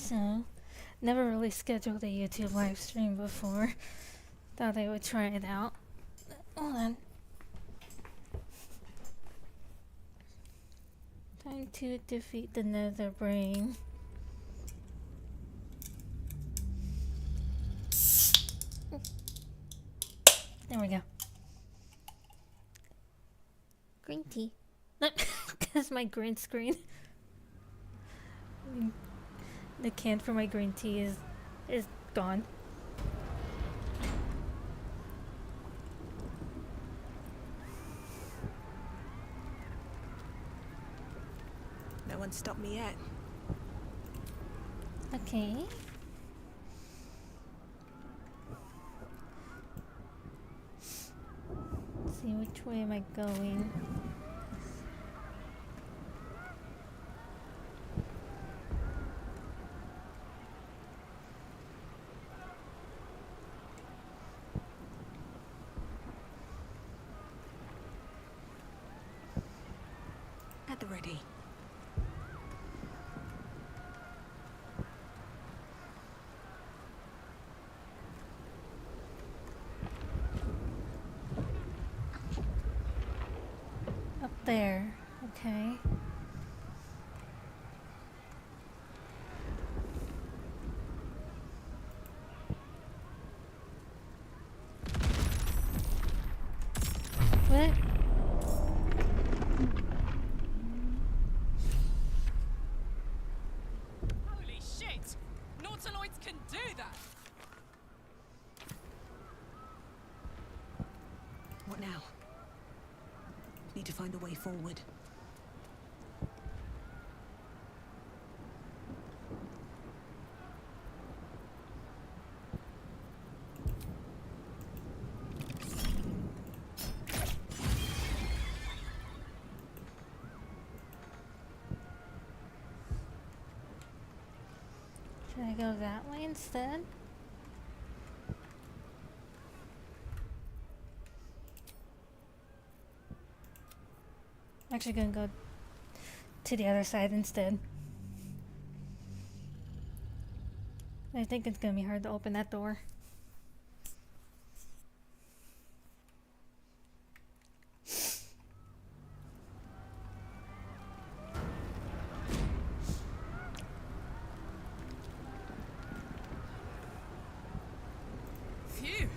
So, never really scheduled a YouTube live stream before. Thought I would try it out. Hold on. Time to defeat the Netherbrain. There we go. Green tea. That's my green screen. The can for my green tea is gone. No one stopped me yet. Okay. Let's see, which way am I going? At the ready. Up there. Okay. What? Holy shit! Nautiloids can do that! What now? Need to find a way forward. Should I go that way instead? I'm actually gonna go to the other side instead. I think it's gonna be hard to open that door. Phew!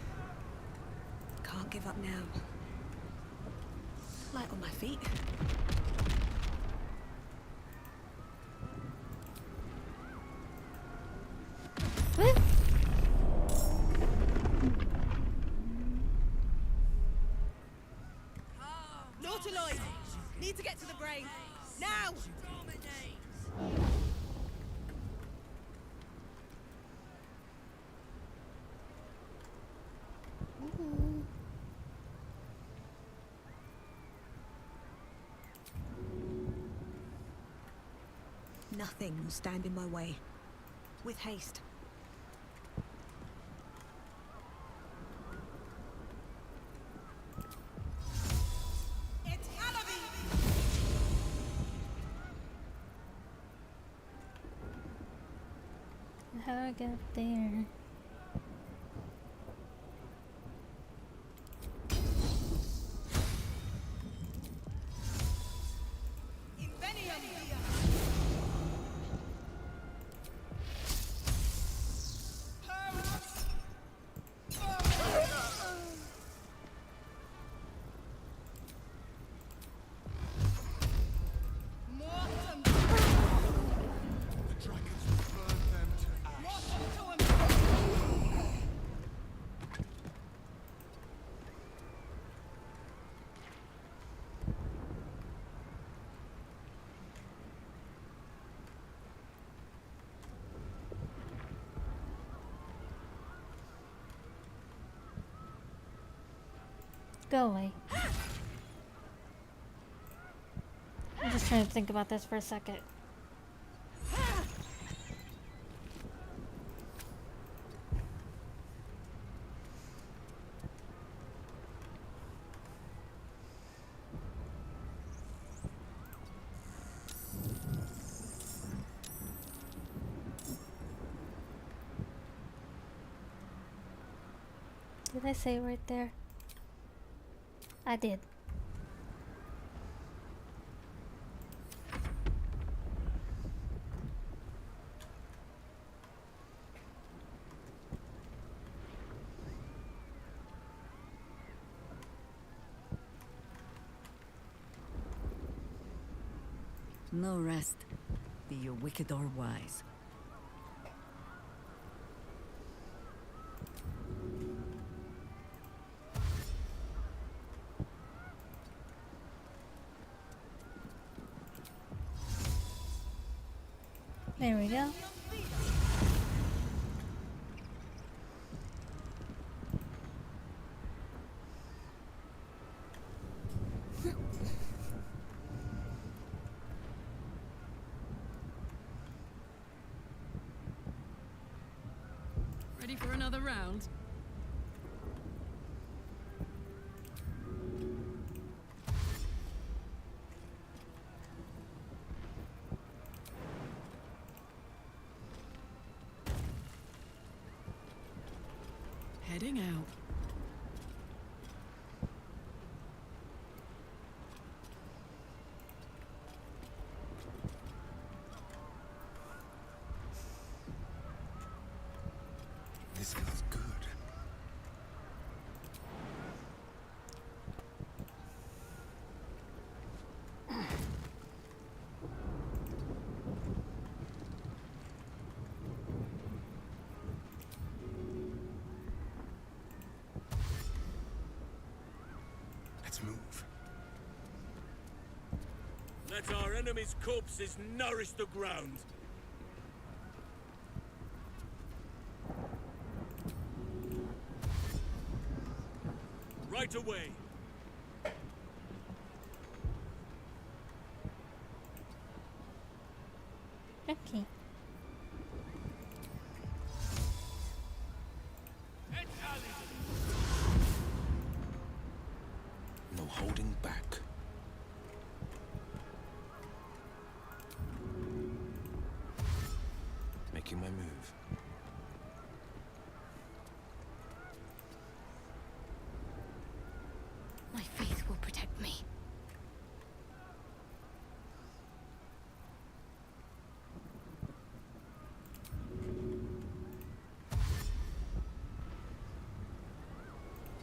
Can't give up now. Light on my feet. What? Nautiloid! Need to get to the brain. Now! Nothing will stand in my way. With haste. How do I get up there? Go away. I'm just trying to think about this for a second. Did I say right there? I did. No rest, be you wicked or wise. There we go. Ready for another round? Heading out. This feels good. Let's move. Let our enemies' corpses nourish the ground. Right away. Okay. No holding back. Making my move. My faith will protect me.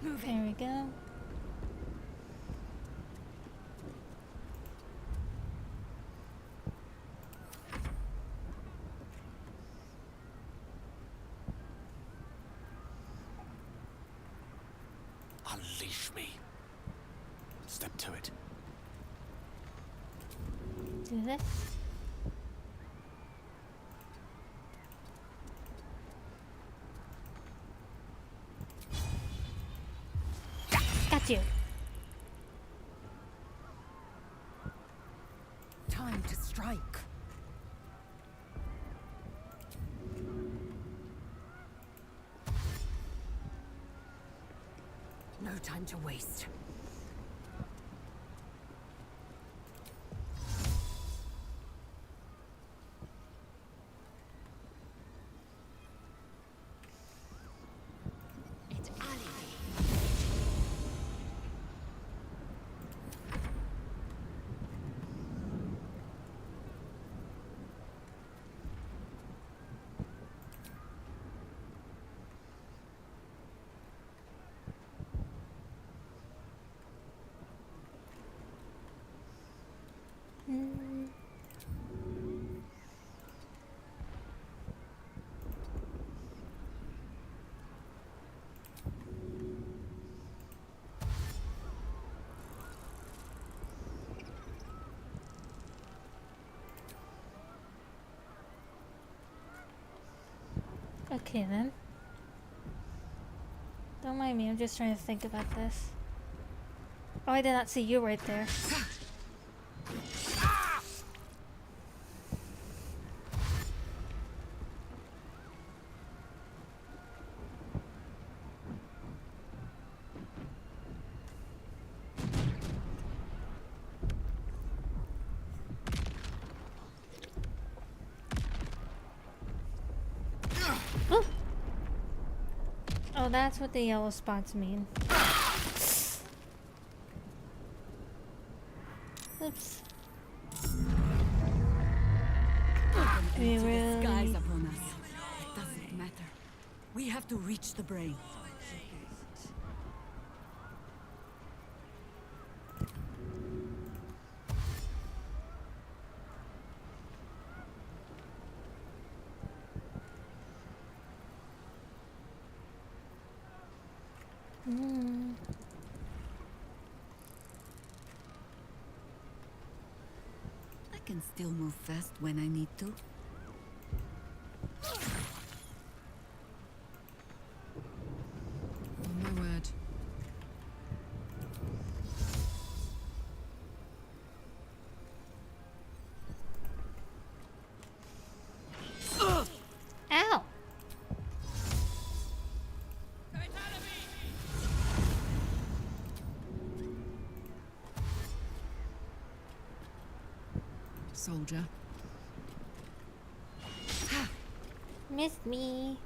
There we go. Unleash me. Step to it. Do this. Got you. Time to strike. No time to waste. It's Ali. Mm. Okay then. Don't mind me, I'm just trying to think about this. Oh, I did not see you right there. Oh, Oh, that's what the yellow spots mean. Oops. We Into the really skies upon us. It doesn't matter. We have to reach the brain. I can still move fast when I need to. Oh, my word. Ow! Soldier. Missed me.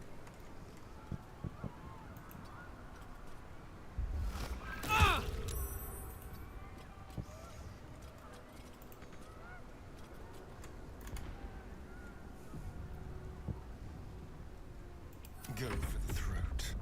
Go for the throat.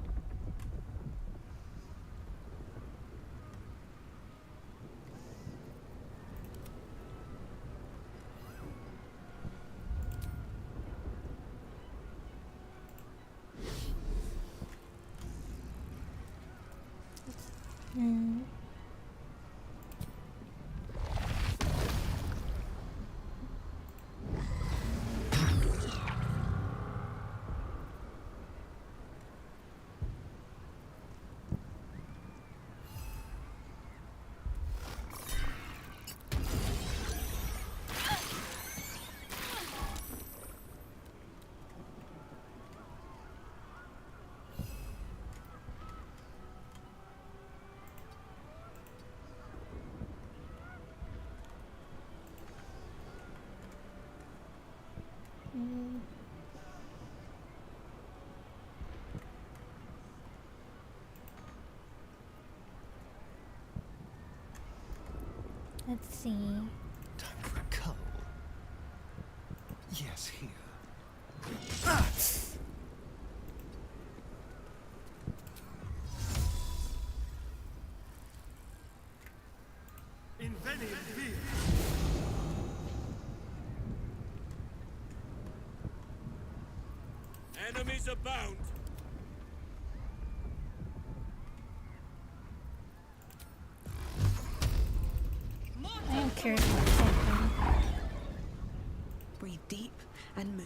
Let's see. Time for a cull. Yes, here. Enemies abound. I am curious about something. Breathe deep and move.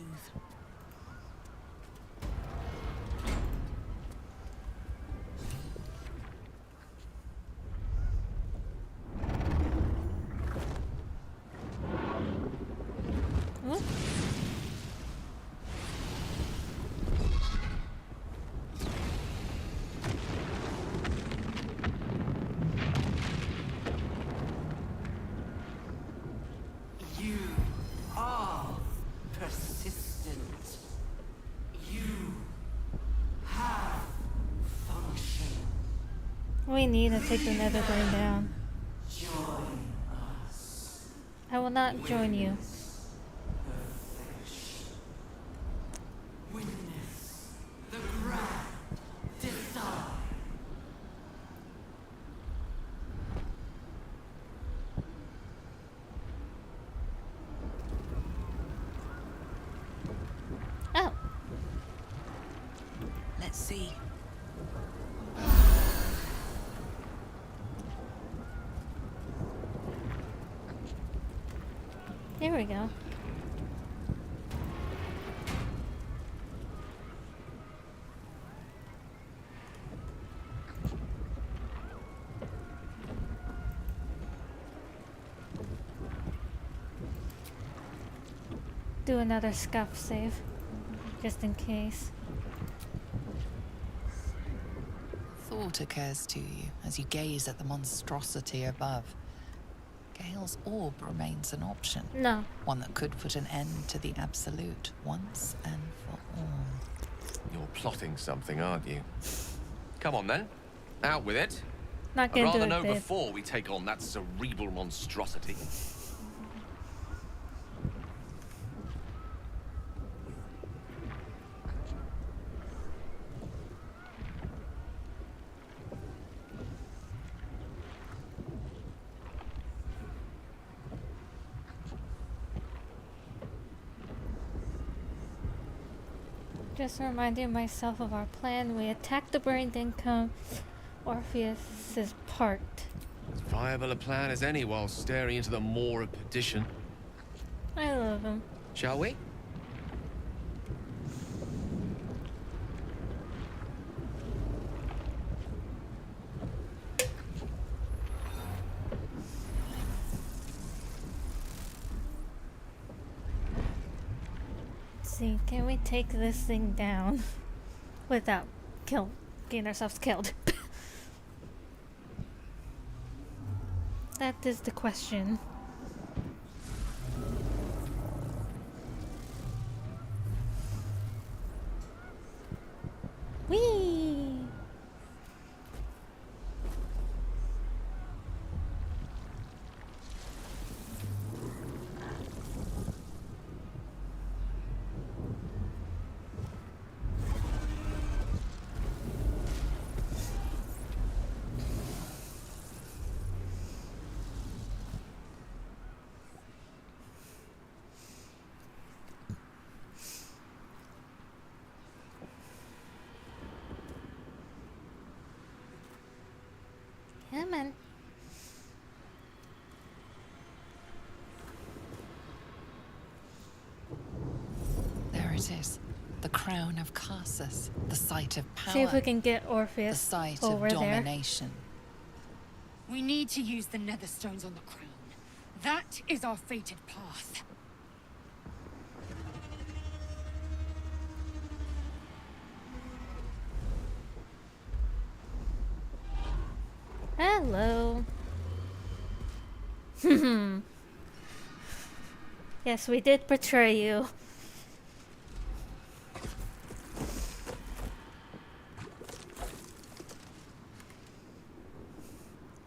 Whoop. You are persistent. You have function. We need to take the Netherbrain down. Join us. I will not join you. Witness the grand design. Oh, Let's see. there we go. Do another scuff save, just in case. Thought occurs to you as you gaze at the monstrosity above. Gale's orb remains an option. No. One that could put an end to the Absolute once and for all. You're plotting something, aren't you? Come on then. Out with it. Not I'd gonna rather do it, know babe. before we take on that cerebral monstrosity. Just reminding myself of our plan. We attack the brain, then come. Orpheus is parked. As viable a plan as any while staring into the maw of perdition. I love him. Shall we? See, can we take this thing down without getting ourselves killed? That is the question. Whee! Come on. There it is. The crown of Carsus. The site of power. See if we can get the Orpheus site over of there. domination. We need to use the Netherstones on the crown. That is our fated path. Hello. Yes, we did betray you.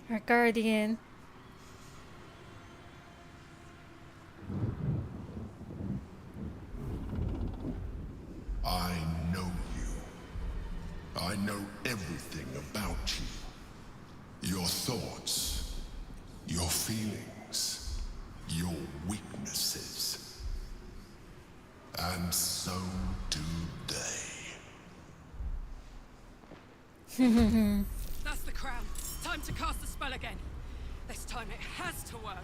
Our guardian. I know you. I know everything about you. Your thoughts, your feelings, your weaknesses. And so do they. That's the crown. Time to cast the spell again. This time it has to work.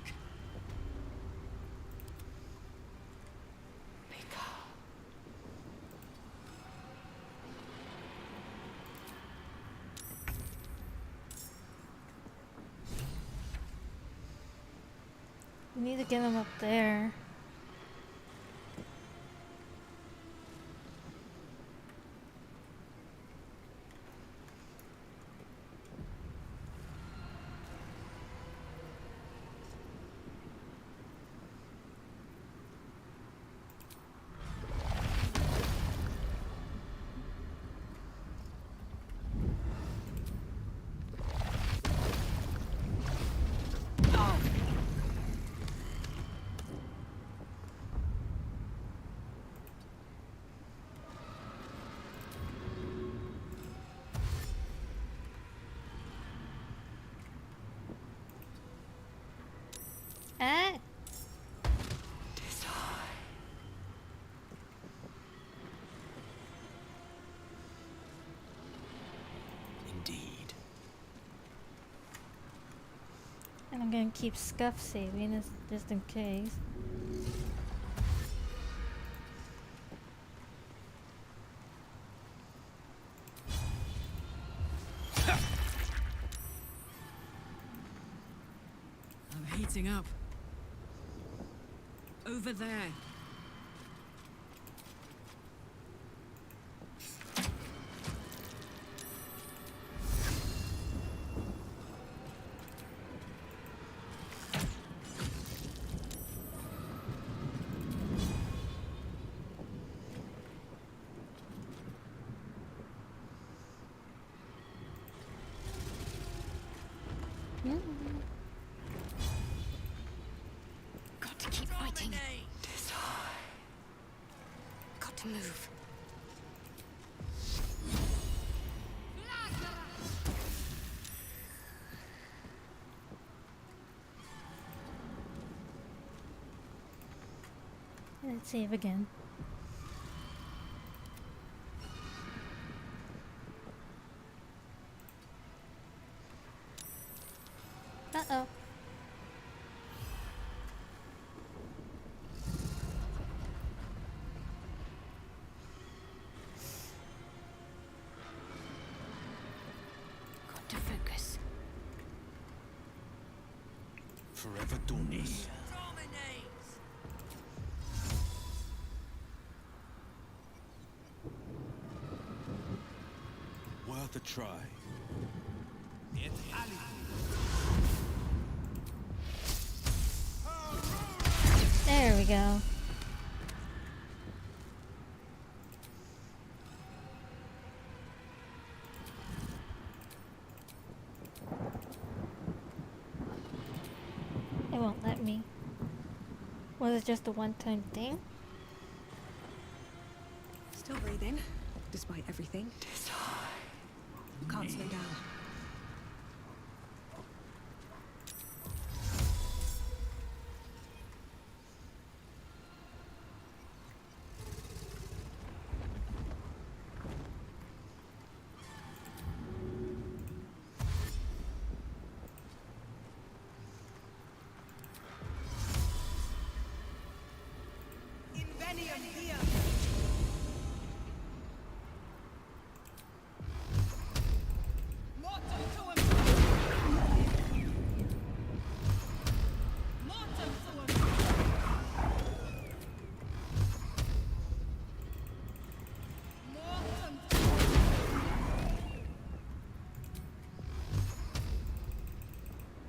We need to get him up there. Ah! Indeed. And I'm gonna keep Scuff saving this just in case. I'm heating up. Over there. Got to keep fighting. Got to move. Let's save again. Uh-oh. Got to focus. Forever dauntless. Worth a try. There we go. It won't let me. Was it just a one-time thing? Still breathing, despite everything. Can't slow down. Invenium here! Mortem to him! Mortem to him! Mortem to him!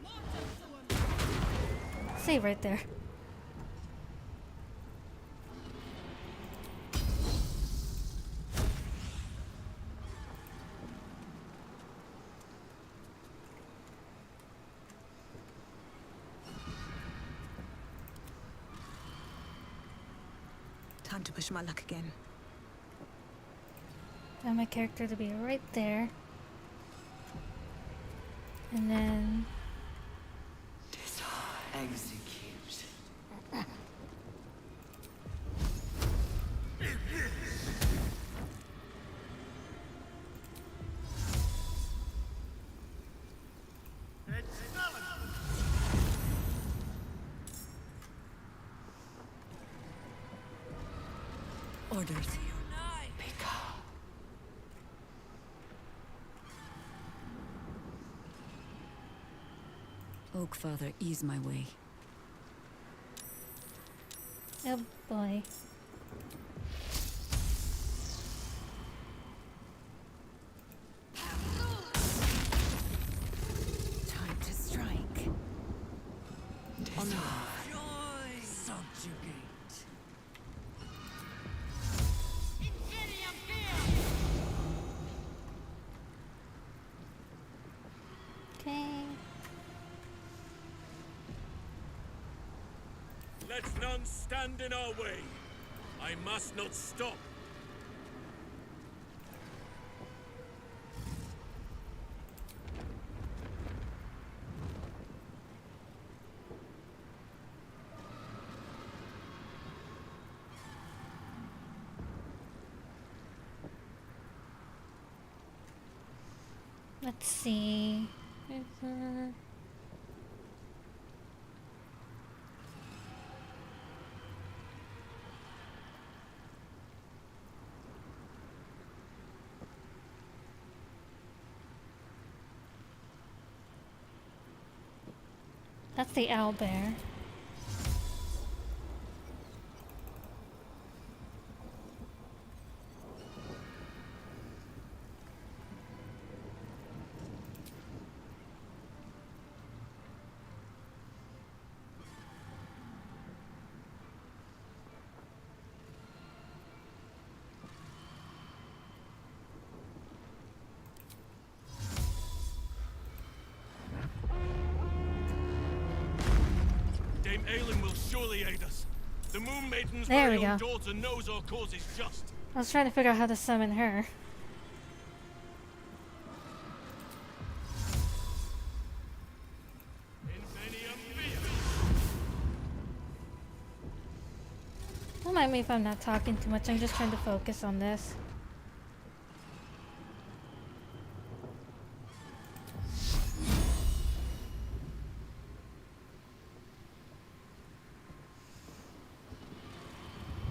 Mortem to him! Save right there. Time to push my luck again. I want my character to be right there. And then... Execute. Orders. Oak Father, ease my way. Oh boy. Time to strike. On the move. Subjugate. Okay. Let none stand in our way. I must not stop. Let's see. That's the owlbear. King Aelin will surely aid us. The Moon Maiden's There very we own go. daughter knows our cause is just. I was trying to figure out how to summon her. Don't mind me if I'm not talking too much. I'm just trying to focus on this.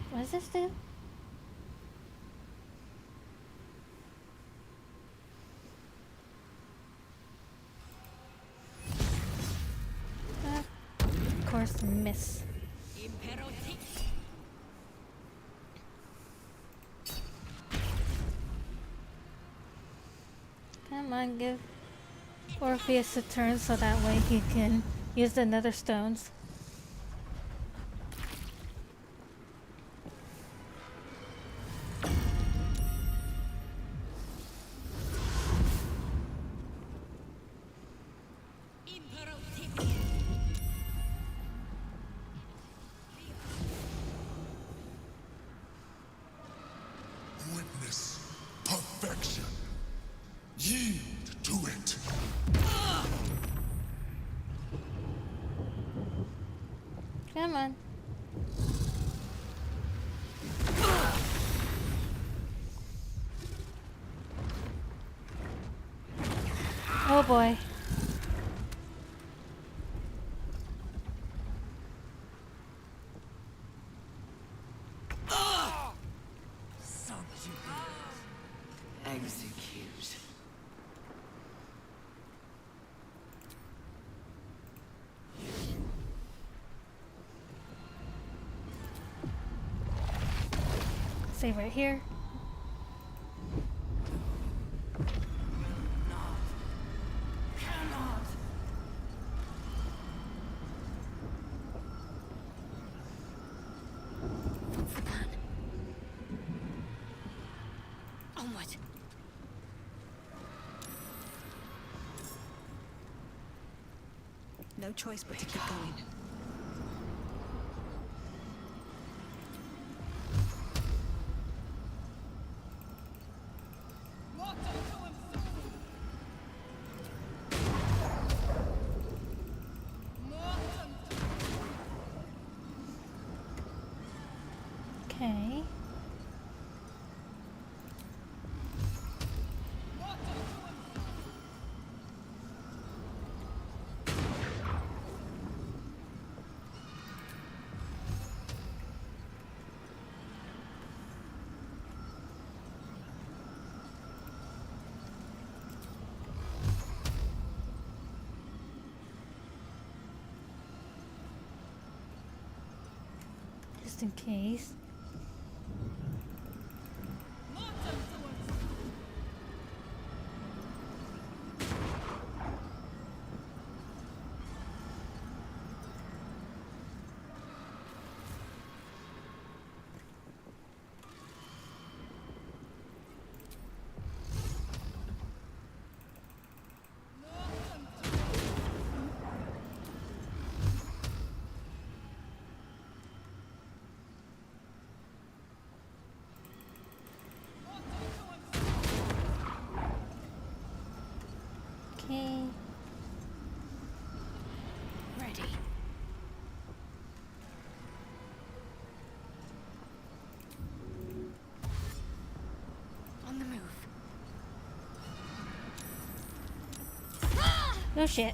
What does this do? Of course, miss. Come on, give Orpheus a turn so that way he can use the nether stones. Witness perfection. Yield to it. Come on. Oh boy. Execute. Save right here. What's the plan? Onward. No choice but to keep going. Okay. Just in case. Okay. Ready. On the move. No shit.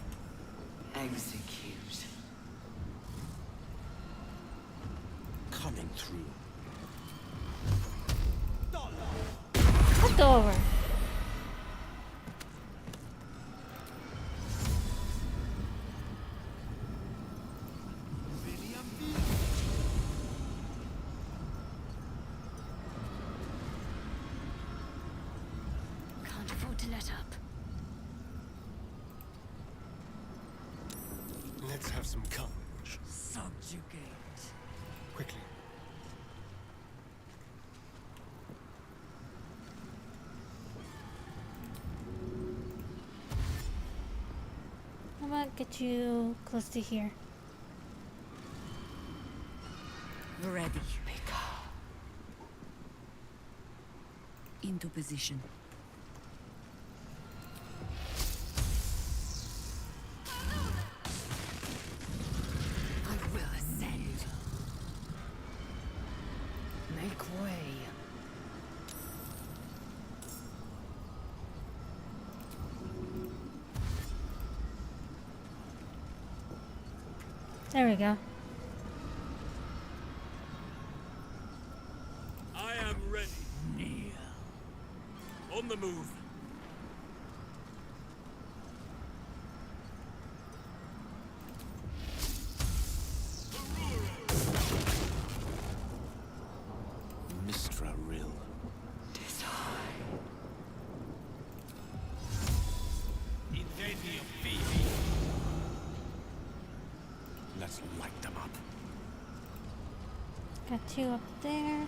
Execute. Coming through. Hooked over. Can't afford to let up. Let's have some courage. Subjugate. Quickly. How about get you close to here? ready. Into position. I will ascend. Make way. There we go. I am ready. On the move. Mistra Rill. Let's light them up. Got two up there.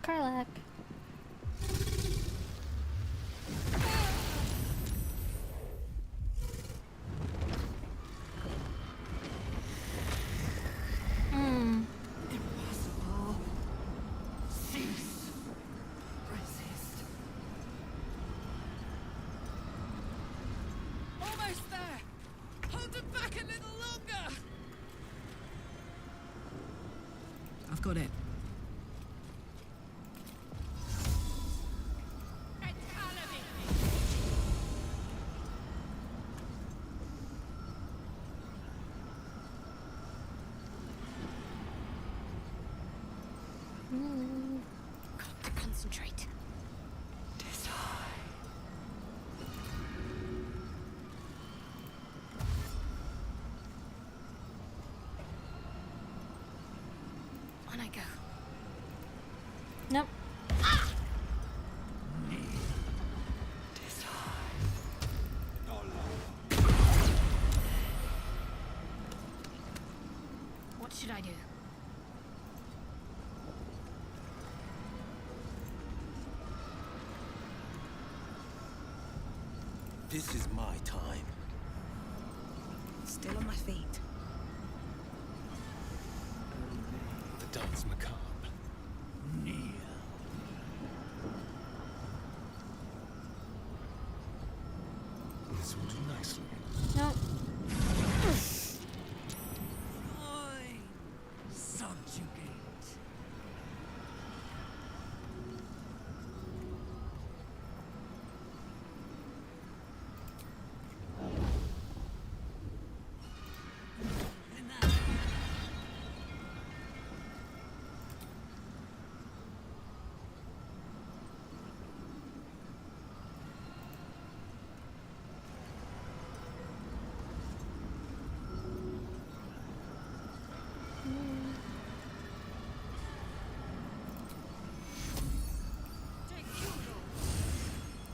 Karlak. Impossible. Cease. Resist. Almost there. Hold it back a little longer. I've got it. Got to concentrate. On I go. Nope. What should I do? This is my time. Still on my feet. The dance macabre. This will do nicely. Nope. Subjugate.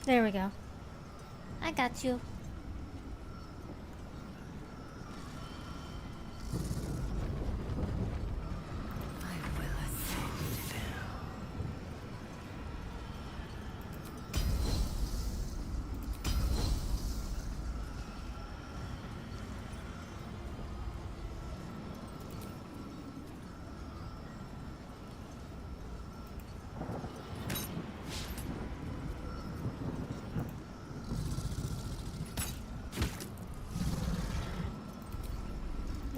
There we go. I got you. I will ascend.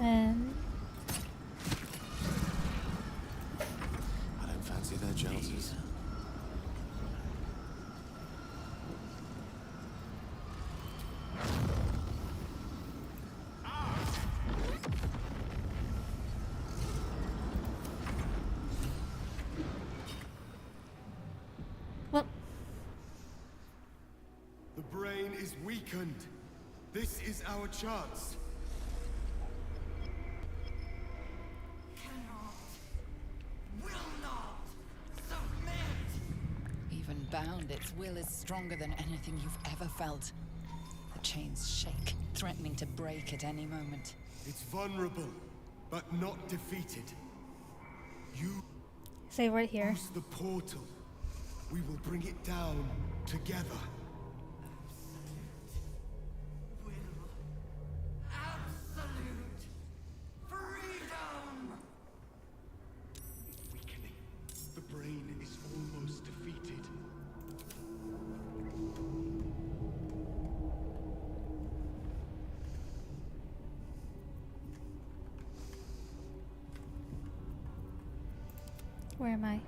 And I don't fancy their chances. well, The brain is weakened. This is our chance. Even bound, its will is stronger than anything you've ever felt. The chains shake, threatening to break at any moment. It's vulnerable, but not defeated. You Say right here. use the portal. We will bring it down together. Absolute freedom! Weakening. The brain is almost defeated. Where am I?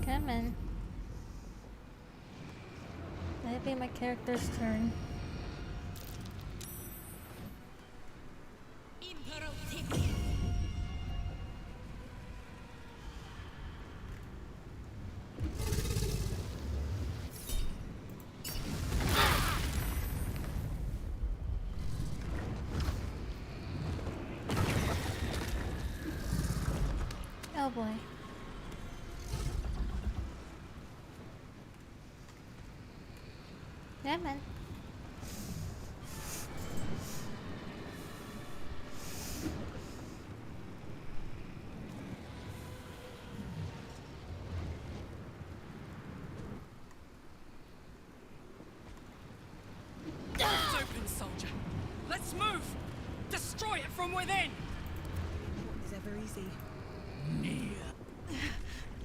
Come on. Let it be my character's turn. Oh boy. Yeah, man. It's open, soldier. Let's move! Destroy it from within! Is ever easy.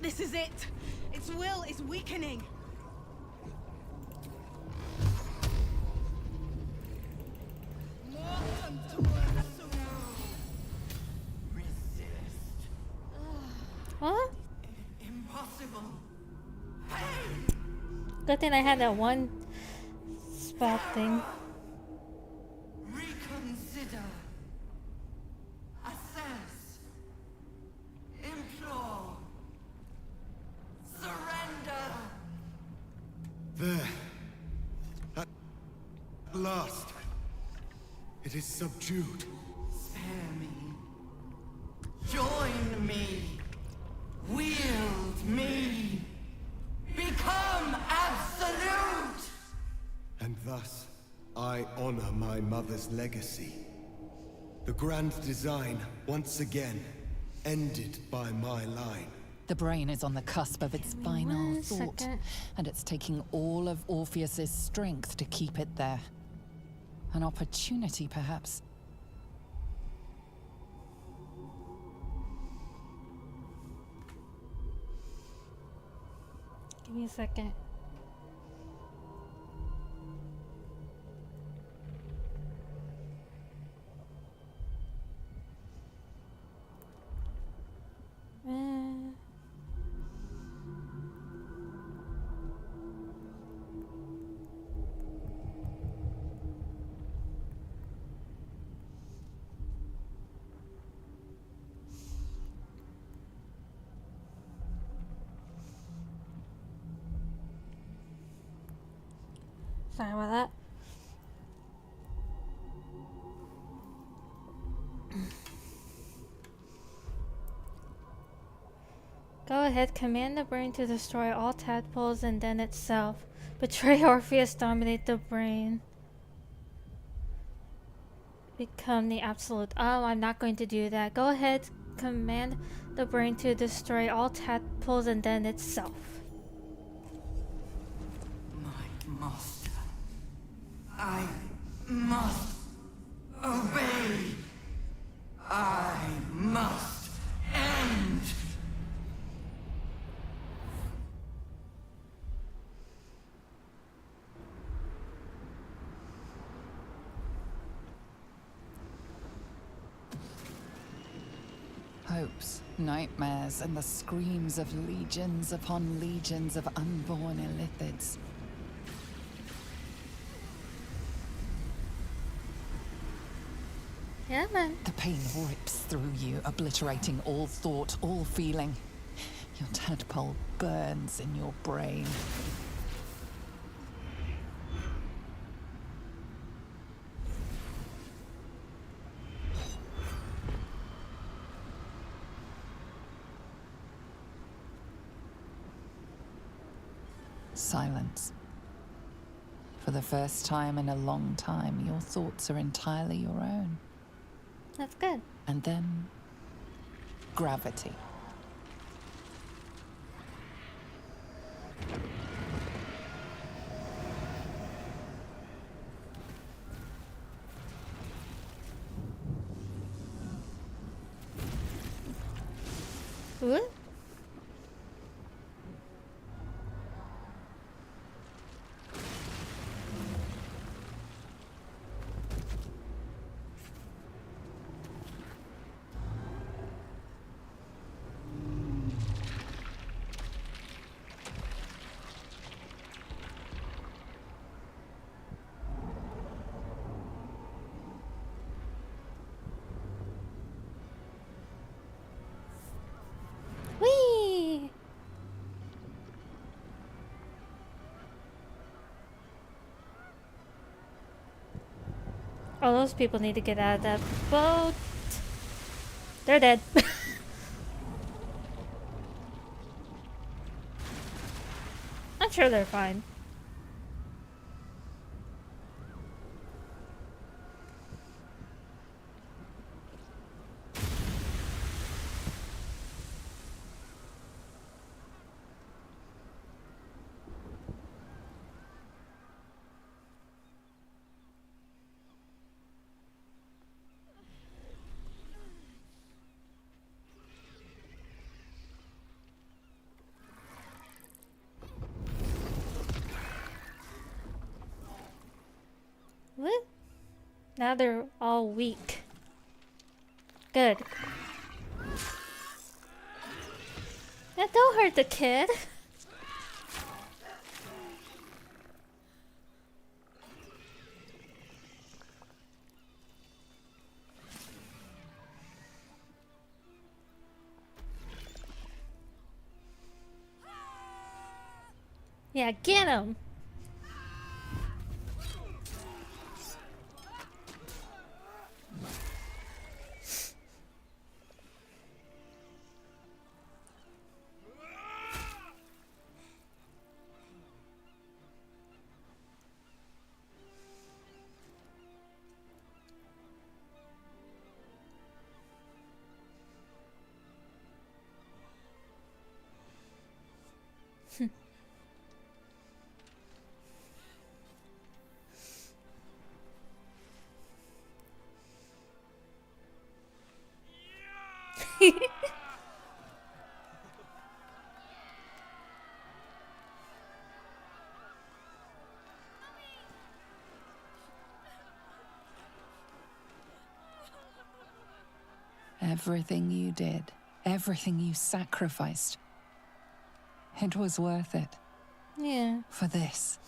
This is it! Its will is weakening! What? Impossible. Good thing I had that one spell thing. Reconsider. Assess. Implore. Surrender. There. At last. It is subdued. Spare me. Join me. Wield me. Become absolute. And thus, I honor my mother's legacy. The grand design, once again, ended by my line. The brain is on the cusp of its final One thought, second. and it's taking all of Orpheus's strength to keep it there. An opportunity, perhaps. Give me a second. Sorry about that. Go ahead, command the brain to destroy all tadpoles and then itself. Betray Orpheus, dominate the brain. Become the absolute. Oh, I'm not going to do that. Go ahead, command the brain to destroy all tadpoles and then itself. My master. I must obey. I must end. Hopes Nightmares and the screams of legions upon legions of unborn illithids. Yeah, man. The pain rips through you, obliterating all thought, all feeling. Your tadpole burns in your brain. Silence. For the first time in a long time, your thoughts are entirely your own. That's good. And then, gravity. What? Whee! Oh, those people need to get out of that boat. They're dead. I'm sure they're fine. What? Now they're all weak. Good. Yeah, don't hurt the kid. Yeah, get him. Everything you did, everything you sacrificed, it was worth it. Yeah. For this.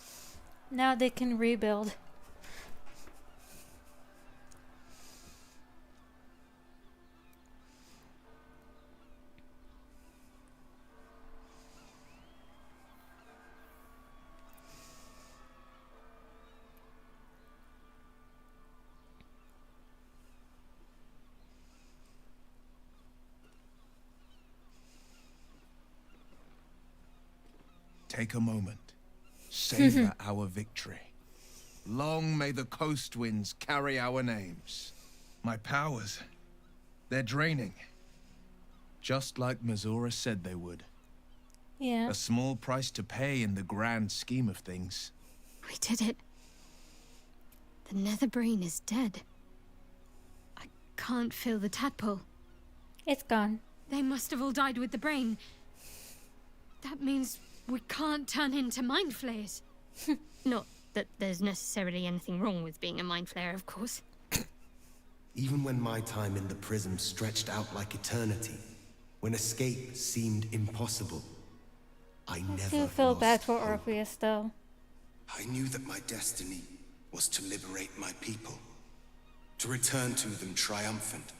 Now they can rebuild. Take a moment. Savor our victory. Long may the coast winds carry our names. My powers, they're draining. Just like Mazora said they would. Yeah. A small price to pay in the grand scheme of things. We did it. The Netherbrain is dead. I can't feel the tadpole. It's gone. They must have all died with the brain. That means we can't turn into mind flayers. Not that there's necessarily anything wrong with being a mind flayer, of course. Even when my time in the prism stretched out like eternity, when escape seemed impossible, I I never do feel lost bad for hope. Orpheus, though. I knew that my destiny was to liberate my people, to return to them triumphant.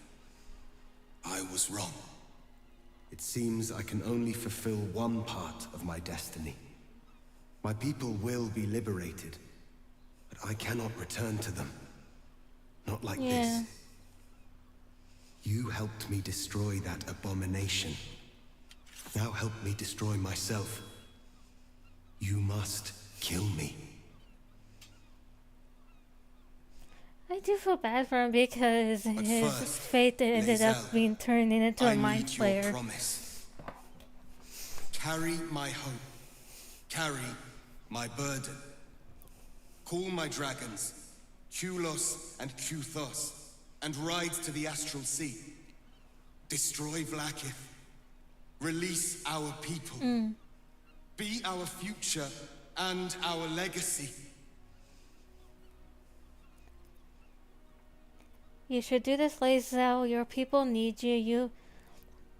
I was wrong. It seems I can only fulfill one part of my destiny. My people will be liberated, but I cannot return to them. Not like this. You helped me destroy that abomination. Now help me destroy myself. You must kill me. I do feel bad for him because his first, fate ended up Lae'zel, being turned into a I mind need your flayer. promise. Carry my hope. Carry my burden. Call my dragons, Kulos and Kuthos, and ride to the Astral Sea. Destroy Vlaakith. Release our people. Be our future and our legacy. You should do this, Lae'zel. Your people need you.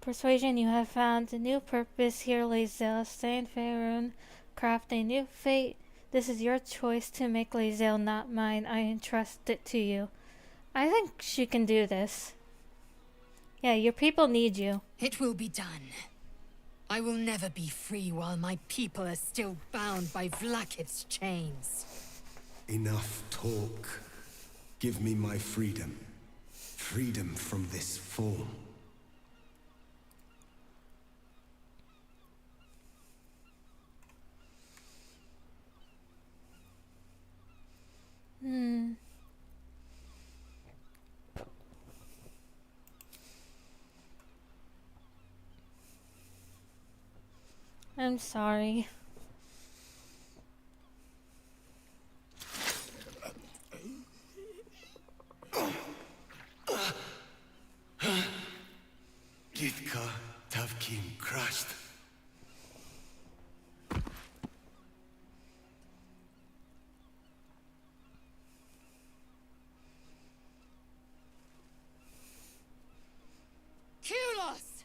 Persuasion, you have found a new purpose here, Lae'zel. Stay in Faerun, craft a new fate. This is your choice to make, Lae'zel, not mine. I entrust it to you. I think she can do this. Yeah, your people need you. It will be done. I will never be free while my people are still bound by Vlaakith's chains. Enough talk. Give me my freedom. Freedom from this form. I'm sorry. Gitka Tavkim crashed. Kulos!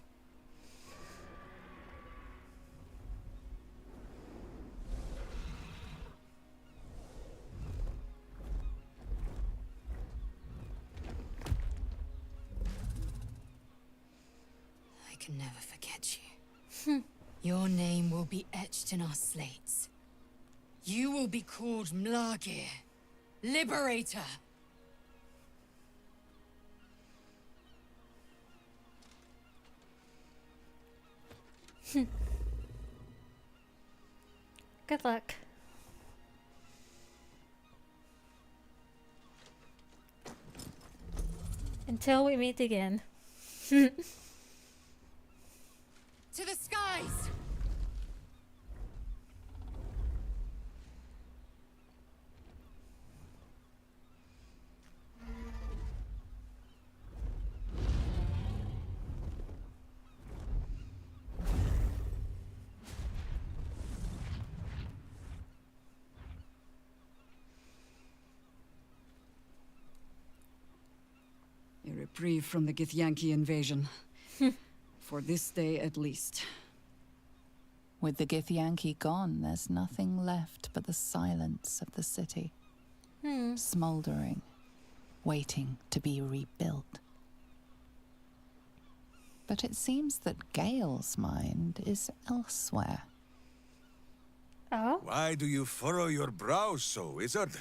I can never forget you. Your name will be etched in our slates. You will be called Mlagir, Liberator. Good luck. Until we meet again. To the skies! A reprieve from the Githyanki invasion. For this day at least. With the Githyanki gone, there's nothing left but the silence of the city. Smoldering, waiting to be rebuilt. But it seems that Gale's mind is elsewhere. Oh? Why do you furrow your brow so, wizard?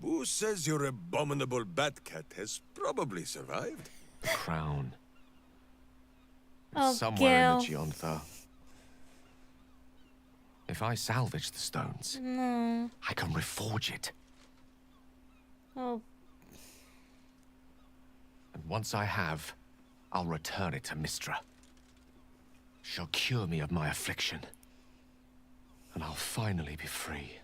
Who says your abominable bat-cat has probably survived? The crown. It's Oh, somewhere in the Gale. Geontha. If I salvage the stones, No. I can reforge it. Oh, And once I have, I'll return it to Mistra. She'll cure me of my affliction. And I'll finally be free.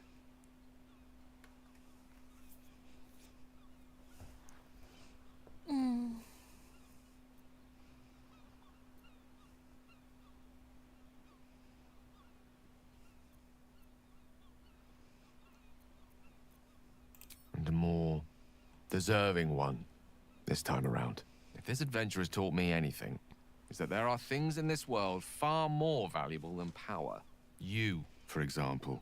And a more deserving one this time around. If this adventure has taught me anything, is that there are things in this world far more valuable than power. You, for example.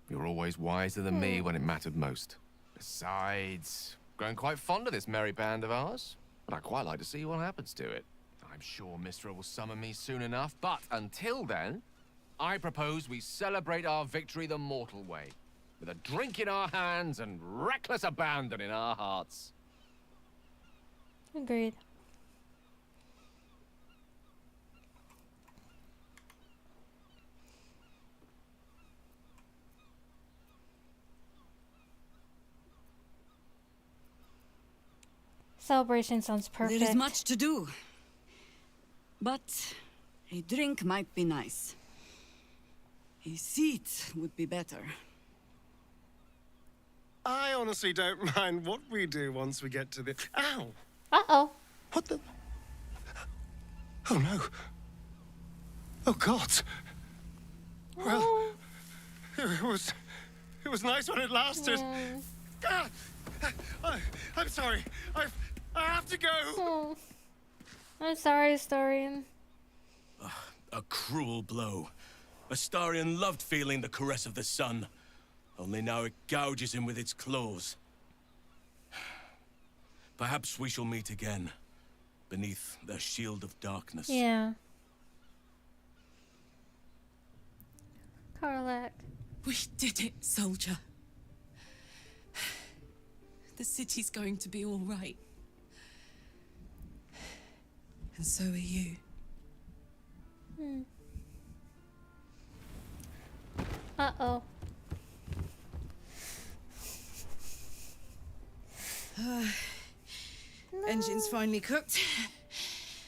You're always wiser than me when it mattered most. Besides, grown quite fond of this merry band of ours, but I'd quite like to see what happens to it. I'm sure Mistra will summon me soon enough, but until then, I propose we celebrate our victory the mortal way, with a drink in our hands and reckless abandon in our hearts. Agreed. Celebration sounds perfect. There is much to do. But a drink might be nice. A seat would be better. I honestly don't mind what we do once we get to the... Ow! Uh-oh. What the... Oh, no. Oh, God. Well, it was nice when it lasted. Yeah. I'm sorry. I have to go. Oh. I'm sorry, Astarion. A cruel blow. Astarion loved feeling the caress of the sun. Only now it gouges him with its claws. Perhaps we shall meet again, beneath the shield of darkness. Yeah. Karlach. We did it, soldier. The city's going to be all right. And so are you. Uh-oh. Engine's finally cooked.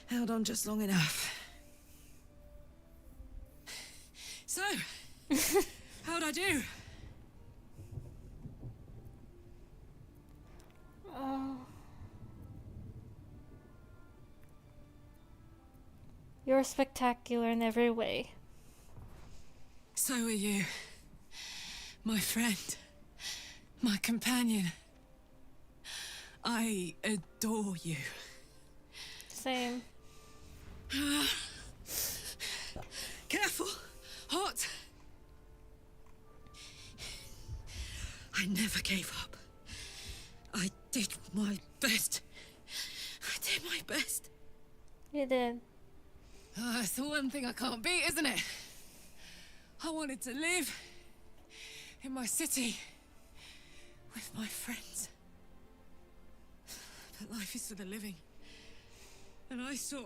Held on just long enough. So, how'd I do? Oh. You're spectacular in every way. So are you. My friend. My companion. I adore you. Same. Careful! Hot! I never gave up. I did my best. I did my best. You did. It's the one thing I can't beat, isn't it? I wanted to live in my city with my friends. But life is for the living. And I saw...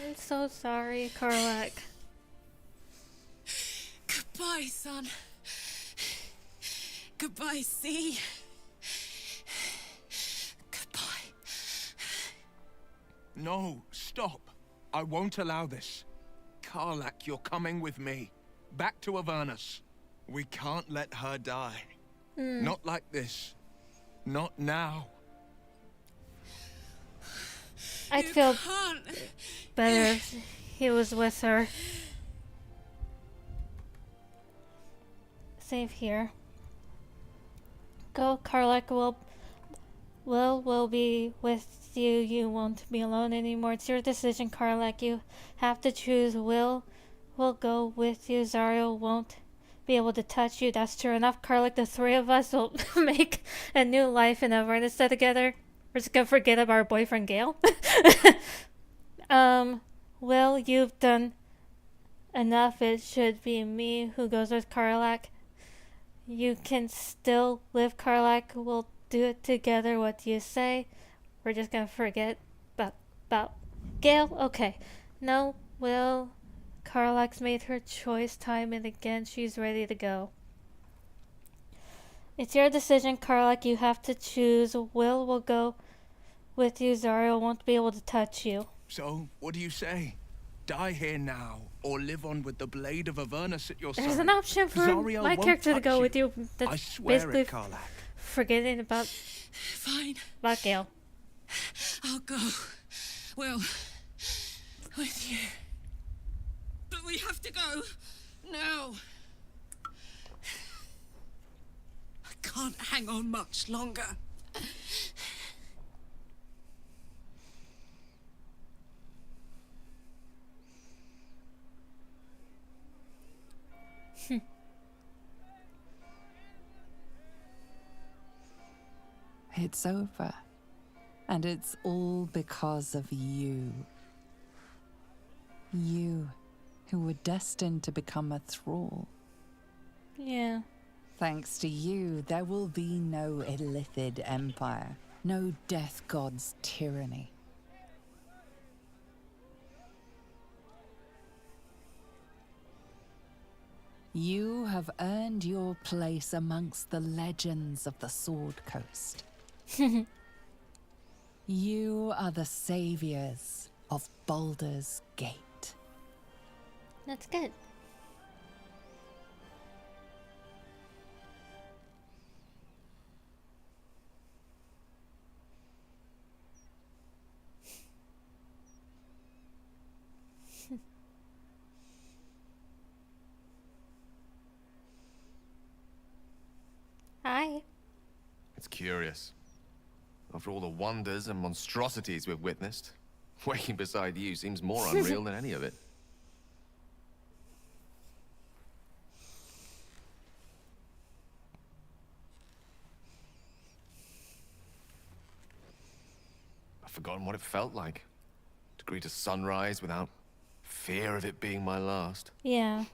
I'm so sorry, Karlach. Goodbye, son. Goodbye, sea. Goodbye. No, stop. I won't allow this. Karlach, you're coming with me. Back to Avernus. We can't let her die. Not like this. Not now. I'd feel better if he was with her. Save here. Go, Karlach will be with you. You won't be alone anymore. It's your decision, Karlach. You have to choose. Will go with you. Zariel won't be able to touch you. That's true enough, Karlach. The three of us will make a new life in Avernus together. We're just gonna forget about our boyfriend Gale. Will, you've done enough. It should be me who goes with Karlach. You can still live, Karlach. We'll do it together. What do you say? We're just gonna forget about Gale? Okay. No, Will. Karlach's made her choice time and again. She's ready to go. It's your decision, Karlach. You have to choose. Will go with you. Zariel won't be able to touch you. So, what do you say? Die here now, or live on with the blade of Avernus at your side? There's an option for Zariel my won't character to touch go you. with you. I That's swear basically it, Karlach. forgetting about Fine. Gale. I'll go. Well, with you. But we have to go now. I can't hang on much longer. It's over. And it's all because of you. You, who were destined to become a thrall. Yeah. Thanks to you, there will be no Illithid empire, no death god's tyranny. You have earned your place amongst the legends of the Sword Coast. You are the saviors of Baldur's Gate. That's good. Hi. It's curious. After all the wonders and monstrosities we've witnessed, waking beside you seems more unreal than any of it. I've forgotten what it felt like to greet a sunrise without fear of it being my last. Yeah.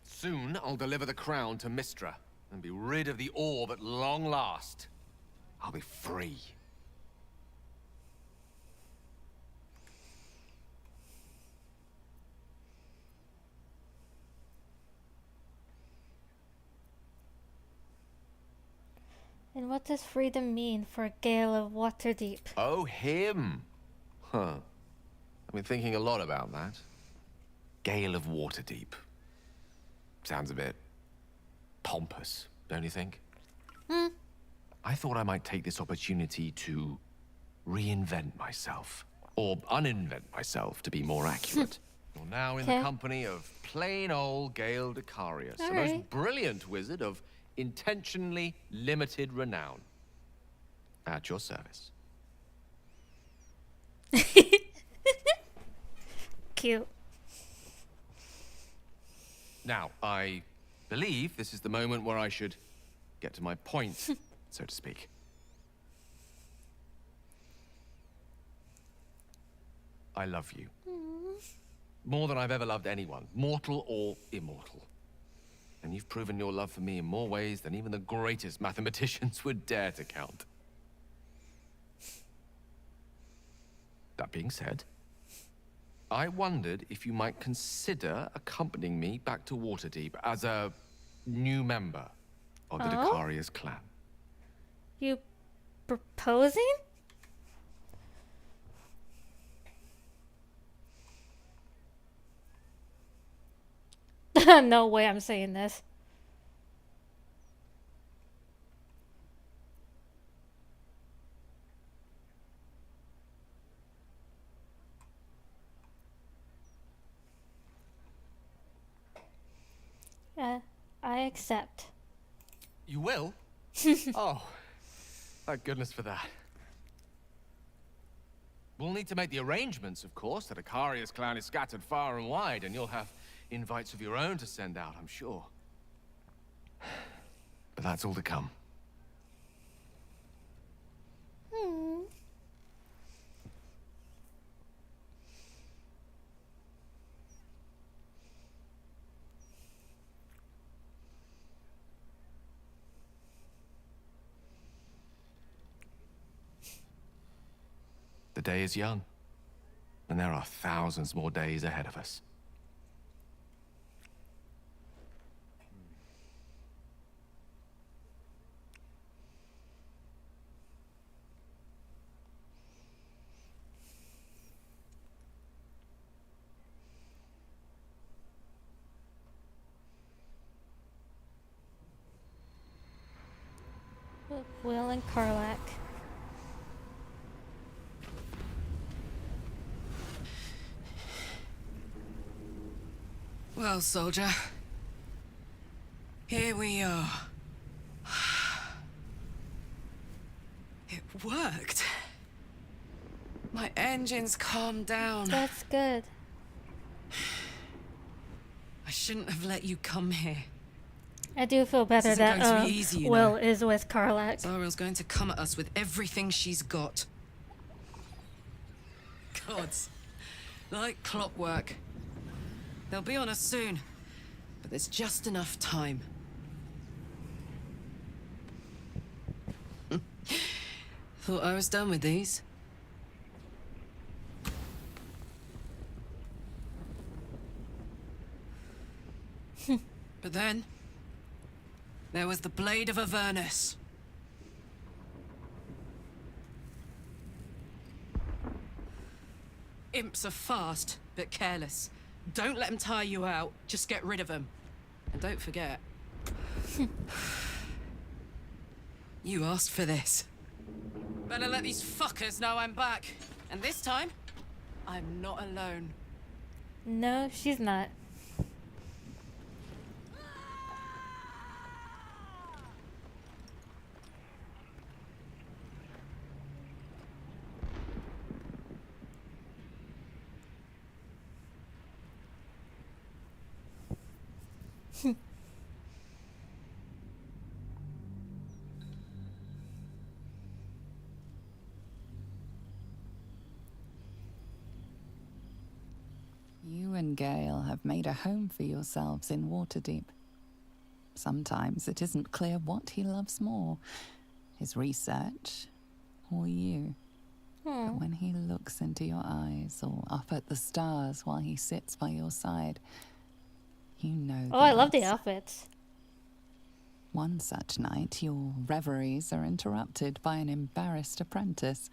Soon I'll deliver the crown to Mistra and be rid of the orb at long last. I'll be free. And what does freedom mean for Gale of Waterdeep? Oh, him. Huh. I've been thinking a lot about that. Gale of Waterdeep. Sounds a bit pompous, don't you think? I thought I might take this opportunity to reinvent myself. Or uninvent myself, to be more accurate. You're now in the company of plain old Gale Decarius, the most brilliant wizard of intentionally limited renown. At your service. Cute. Now, I believe this is the moment where I should get to my point, so to speak. I love you. More than I've ever loved anyone, mortal or immortal. And you've proven your love for me in more ways than even the greatest mathematicians would dare to count. That being said, I wondered if you might consider accompanying me back to Waterdeep as a new member of the Decarius clan. You proposing? No way I'm saying this. I accept. You will? Oh, thank goodness for that. We'll need to make the arrangements, of course. The Decarius clan is scattered far and wide, and you'll have invites of your own to send out, I'm sure. But that's all to come. The day is young, and there are thousands more days ahead of us. Will and Karlak. Well, soldier. Here we are. It worked. My engines calmed down. That's good. I shouldn't have let you come here. I do feel better This isn't that going to be easy, you Will know. is with Karlach. Zariel's going to come at us with everything she's got. Gods. Like clockwork. They'll be on us soon. But there's just enough time. Thought I was done with these. But then, there was the Blade of Avernus. Imps are fast, but careless. Don't let them tire you out, just get rid of them. And don't forget... you asked for this. Better let these fuckers know I'm back. And this time, I'm not alone. No, she's not. You and Gale have made a home for yourselves in Waterdeep. Sometimes it isn't clear what he loves more, his research or you. But when he looks into your eyes or up at the stars while he sits by your side, you know. Oh, I love the outfits. One such night, your reveries are interrupted by an embarrassed apprentice,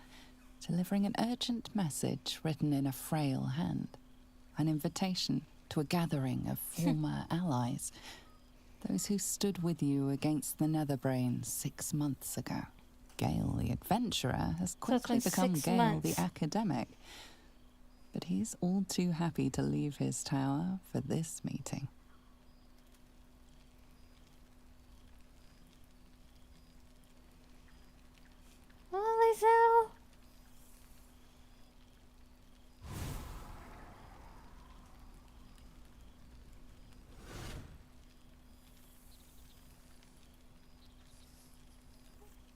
delivering an urgent message written in a frail hand. An invitation to a gathering of former allies, those who stood with you against the Netherbrain 6 months ago. Gale the adventurer has quickly become Gale the academic, but he's all too happy to leave his tower for this meeting. Oh, Lae'zel.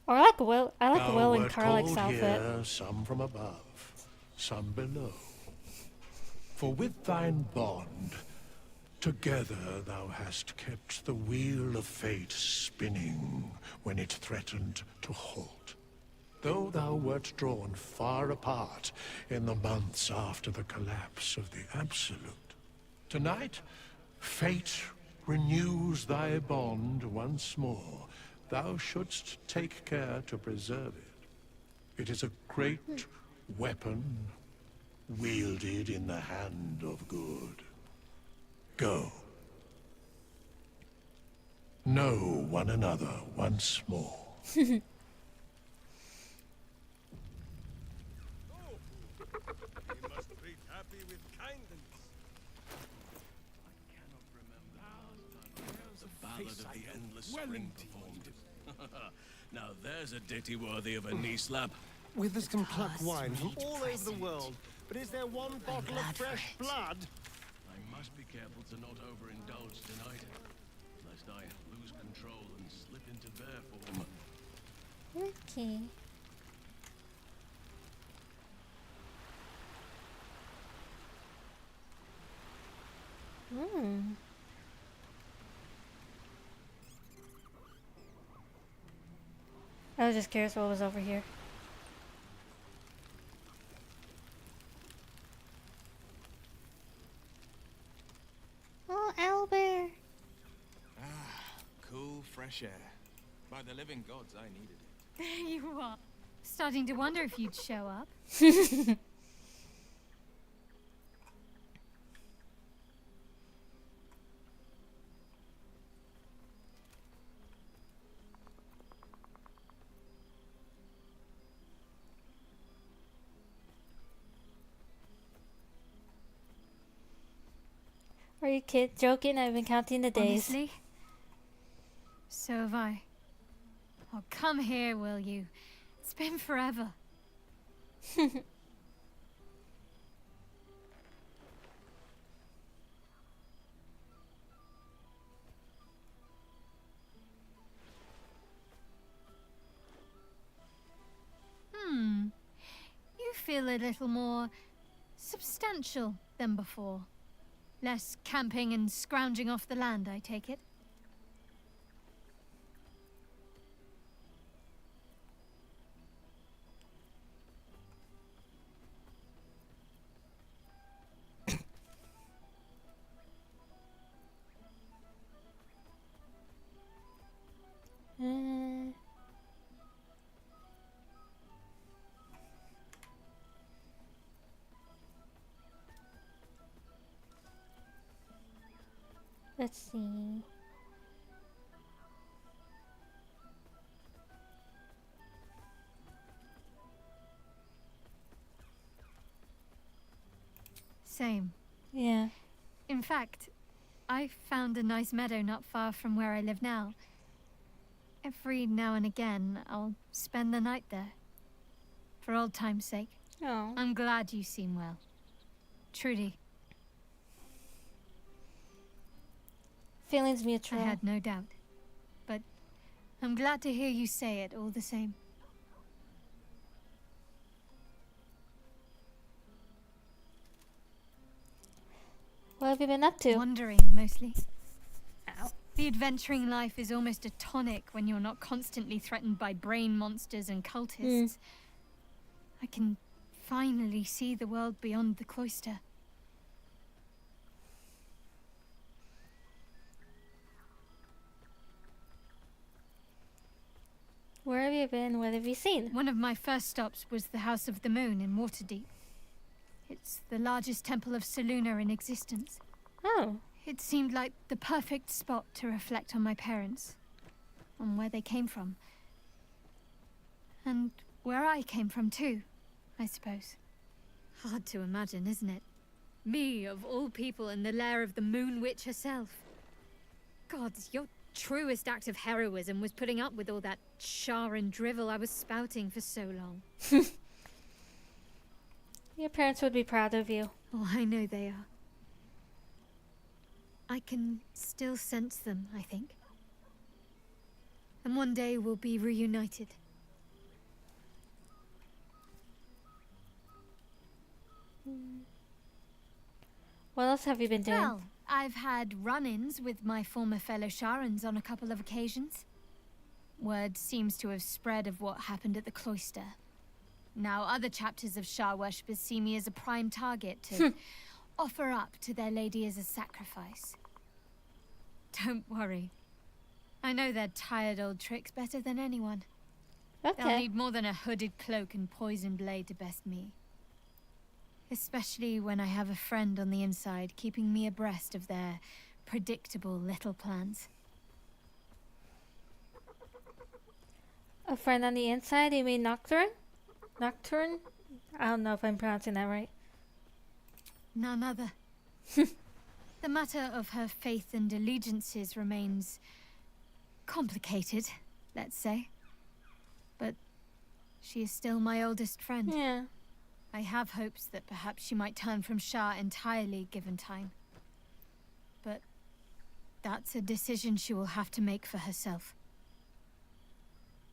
Or I like Will. I like Will and Karlach's outfit. Here, some from above, some below. For with thine bond, together thou hast kept the wheel of fate spinning when it threatened to halt. Though thou wert drawn far apart in the months after the collapse of the Absolute, tonight, fate renews thy bond once more. Thou shouldst take care to preserve it. It is a great weapon, wielded in the hand of good. Go. Know one another once more. Ballad of the Endless Spring performed. Now there's a ditty worthy of a knee slap. Withers can pluck wine from all over the world, but is there one bottle of fresh blood? I must be careful to not overindulge tonight, lest I lose control and slip into bear form. Okay. I was just curious what was over here. Oh, owlbear. Cool, fresh air. By the living gods, I needed it. There you are. Starting to wonder if you'd show up. Are you kid joking? I've been counting the days. Honestly, so have I. Oh, come here, will you? It's been forever. feel a little more substantial than before. Less camping and scrounging off the land, I take it. Let's see. Same. Yeah. In fact, I found a nice meadow not far from where I live now. Every now and again, I'll spend the night there. For old time's sake. Oh. I'm glad you seem well. Trudy. Feelings mutual. I had no doubt. But I'm glad to hear you say it all the same. What have you been up to? Wandering, mostly. Ow. The adventuring life is almost a tonic when you're not constantly threatened by brain monsters and cultists. I can finally see the world beyond the cloister. Where have you been? What have you seen? One of my first stops was the House of the Moon in Waterdeep. It's the largest temple of Selûne in existence. Oh. It seemed like the perfect spot to reflect on my parents, on where they came from. And where I came from too, I suppose. Hard to imagine, isn't it? Me, of all people, in the lair of the Moon Witch herself. God, your truest act of heroism was putting up with all that char and drivel I was spouting for so long. Your parents would be proud of you. Oh, I know they are. I can still sense them, I think. And one day we'll be reunited. What else have you been doing? Well, I've had run-ins with my former fellow Sharans on a couple of occasions. Word seems to have spread of what happened at the cloister. Now other chapters of Shar worshippers see me as a prime target to offer up to their lady as a sacrifice. Don't worry. I know their tired old tricks better than anyone. Okay. They'll need more than a hooded cloak and poison blade to best me. Especially when I have a friend on the inside keeping me abreast of their predictable little plans. A friend on the inside? You mean Nocturne? Nocturne? I don't know if I'm pronouncing that right. None other. The matter of her faith and allegiances remains complicated, let's say. But she is still my oldest friend. Yeah. I have hopes that perhaps she might turn from Shar entirely given time. But that's a decision she will have to make for herself.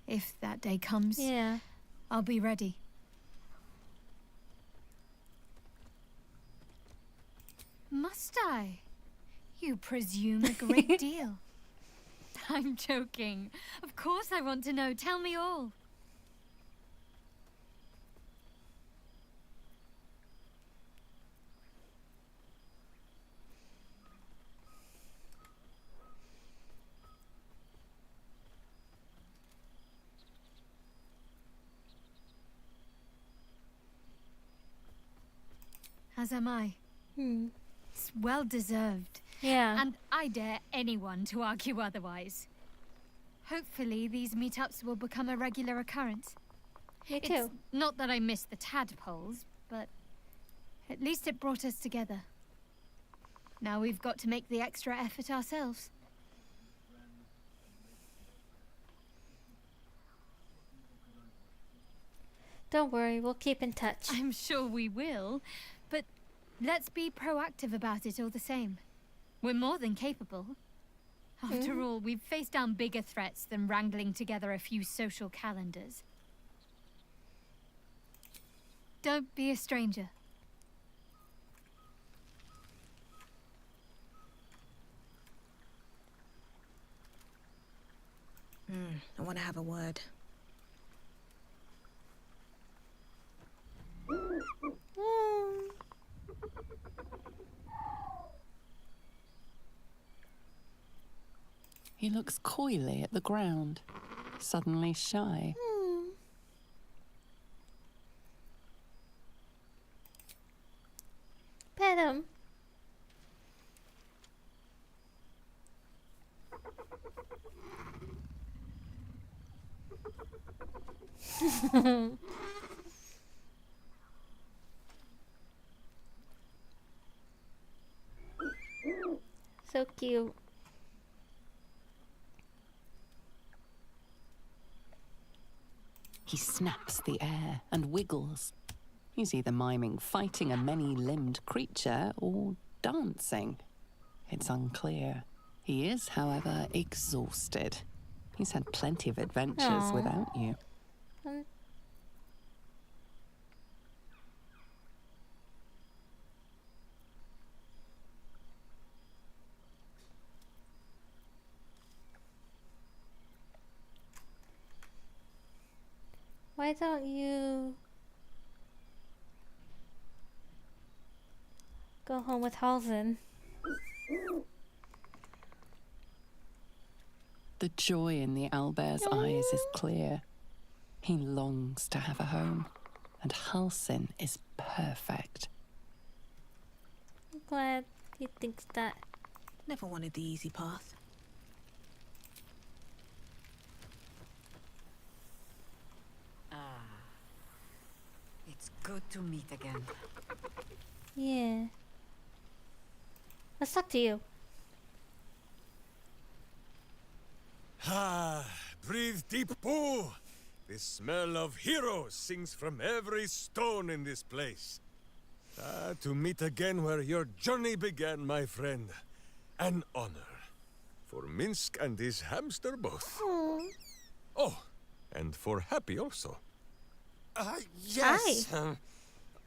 If that day comes, yeah, I'll be ready. Must I? You presume a great deal. I'm joking. Of course I want to know. Tell me all. As am I. It's well deserved. Yeah. And I dare anyone to argue otherwise. Hopefully these meetups will become a regular occurrence. Me too. It's not that I miss the tadpoles, but at least it brought us together. Now we've got to make the extra effort ourselves. Don't worry, we'll keep in touch. I'm sure we will, but let's be proactive about it all the same. We're more than capable. After all, we've faced down bigger threats than wrangling together a few social calendars. Don't be a stranger. I want to have a word. He looks coyly at the ground, suddenly shy. Pet him. So cute. He snaps the air and wiggles. He's either miming fighting a many-limbed creature or dancing. It's unclear. He is, however, exhausted. He's had plenty of adventures Aww. without you. Why don't you go home with Halsin? The joy in the owlbear's eyes is clear. He longs to have a home, and Halsin is perfect. I'm glad he thinks that. Never wanted the easy path. It's good to meet again. Yeah. Let's talk to you. Ah, breathe deep, Boo. The smell of heroes sings from every stone in this place. Ah, to meet again where your journey began, my friend. An honor. For Minsk and his hamster both. Aww. Oh, and for Happy also. Yes.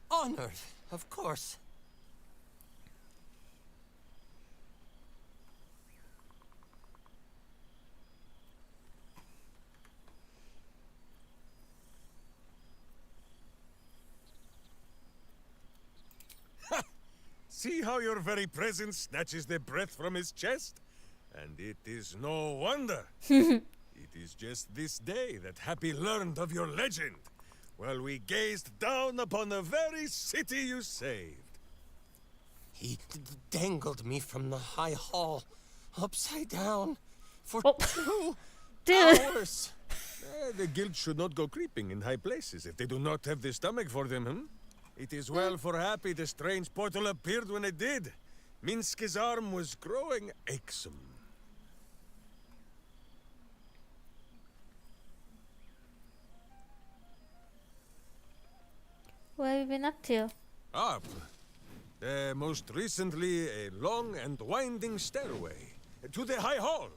Honored, of course. See how your very presence snatches the breath from his chest? And it is no wonder. It is just this day that Happy learned of your legend, while we gazed down upon the very city you saved. He dangled me from the high hall, upside down, for 2 hours. The guild should not go creeping in high places if they do not have the stomach for them, hmm? It is well for Happy the strange portal appeared when it did. Minsk's arm was growing achsome. What have you been up to? Up. Most recently, a long and winding stairway to the High Hall.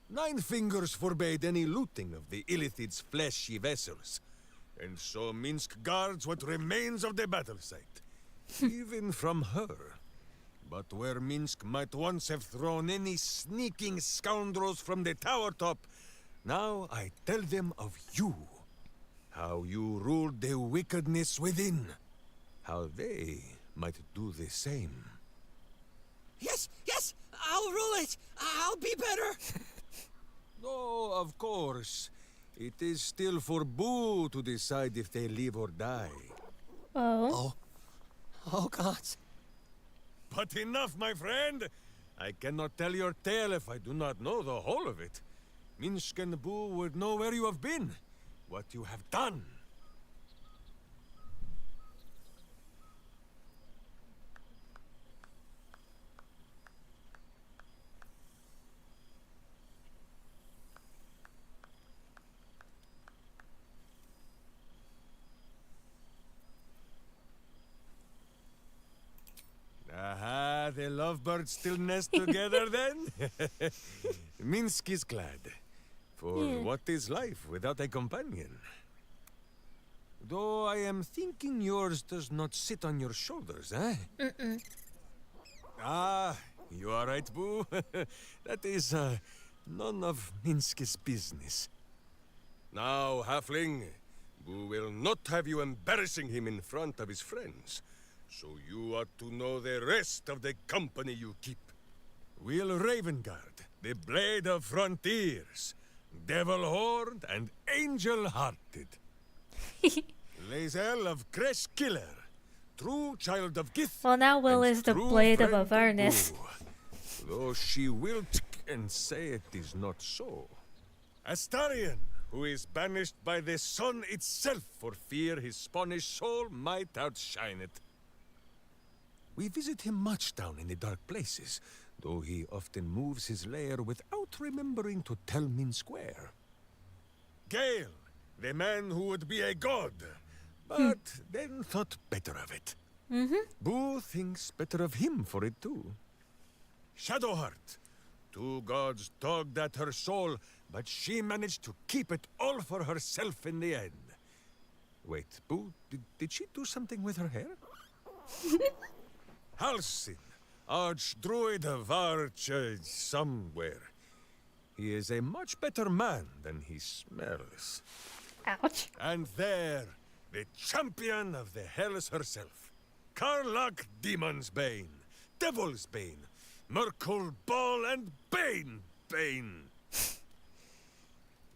9 fingers forbade any looting of the Illithid's fleshy vessels, and so Minsk guards what remains of the battle site, even from her. But where Minsk might once have thrown any sneaking scoundrels from the tower top, now I tell them of you. How you ruled the wickedness within. How they might do the same. Yes, yes, I'll rule it. I'll be better. No, of course. It is still for Boo to decide if they live or die. Oh. Oh, gods. But enough, my friend. I cannot tell your tale if I do not know the whole of it. Minsk and Boo would know where you have been, what you have done. Aha, the lovebirds still nest together then? Minsk is glad. For what is life without a companion? Though I am thinking yours does not sit on your shoulders, eh? Mm-mm. Ah, you are right, Boo. That is, none of Minsk's business. Now, Halfling, Boo will not have you embarrassing him in front of his friends. So you ought to know the rest of the company you keep. Will Ravengard, the Blade of Frontiers, Devil-Horned and Angel-Hearted. Lae'zel of Creshkiller, true child of Gith. Well, now Will and is the true Blade of friend Avernus. Boo. Though she will and say it is not so. Astarion, who is banished by the sun itself for fear his Spanish soul might outshine it. We visit him much down in the dark places, though he often moves his lair without remembering to tell Minsk where. Gale, the man who would be a god, but then thought better of it. Boo thinks better of him for it too. Shadowheart, two gods tugged at her soul, but she managed to keep it all for herself in the end. Wait, Boo, did she do something with her hair? Halsin, Archdruid of Arch... somewhere. He is a much better man than he smells. Ouch. And there, the champion of the Hells herself. Karlach Demon's Bane, Devil's Bane, Merkul Ball and Bane.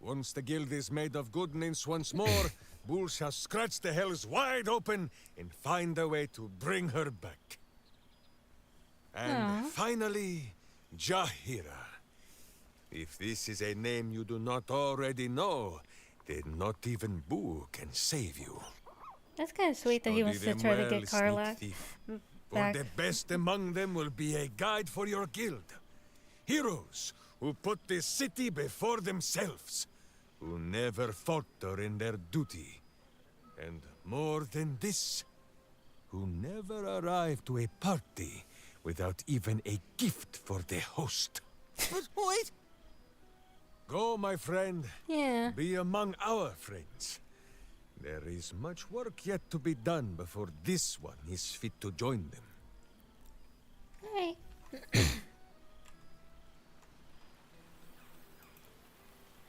Once the guild is made of goodness once more, Bull shall scratch the Hells wide open and find a way to bring her back. And finally, Jahira. If this is a name you do not already know, then not even Boo can save you. That's kind of sweet that he wants to Study try them to get well, sneak Karlach thief. For back. the best among them will be a guide for your guild. Heroes who put the city before themselves, who never falter in their duty. And more than this, who never arrive to a party without even a gift for the host. But wait! Go, my friend. Yeah. Be among our friends. There is much work yet to be done before this one is fit to join them. Hey.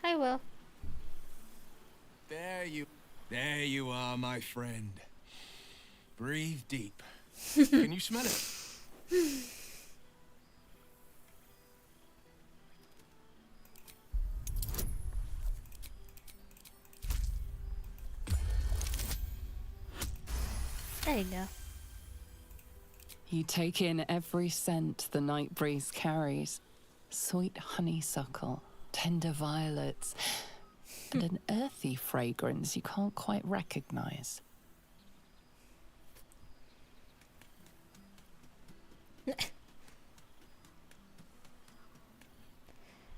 Hi, Will. There you are, my friend. Breathe deep. Can you smell it? There you go. You take in every scent the night breeze carries. Sweet honeysuckle, tender violets, and an earthy fragrance you can't quite recognize.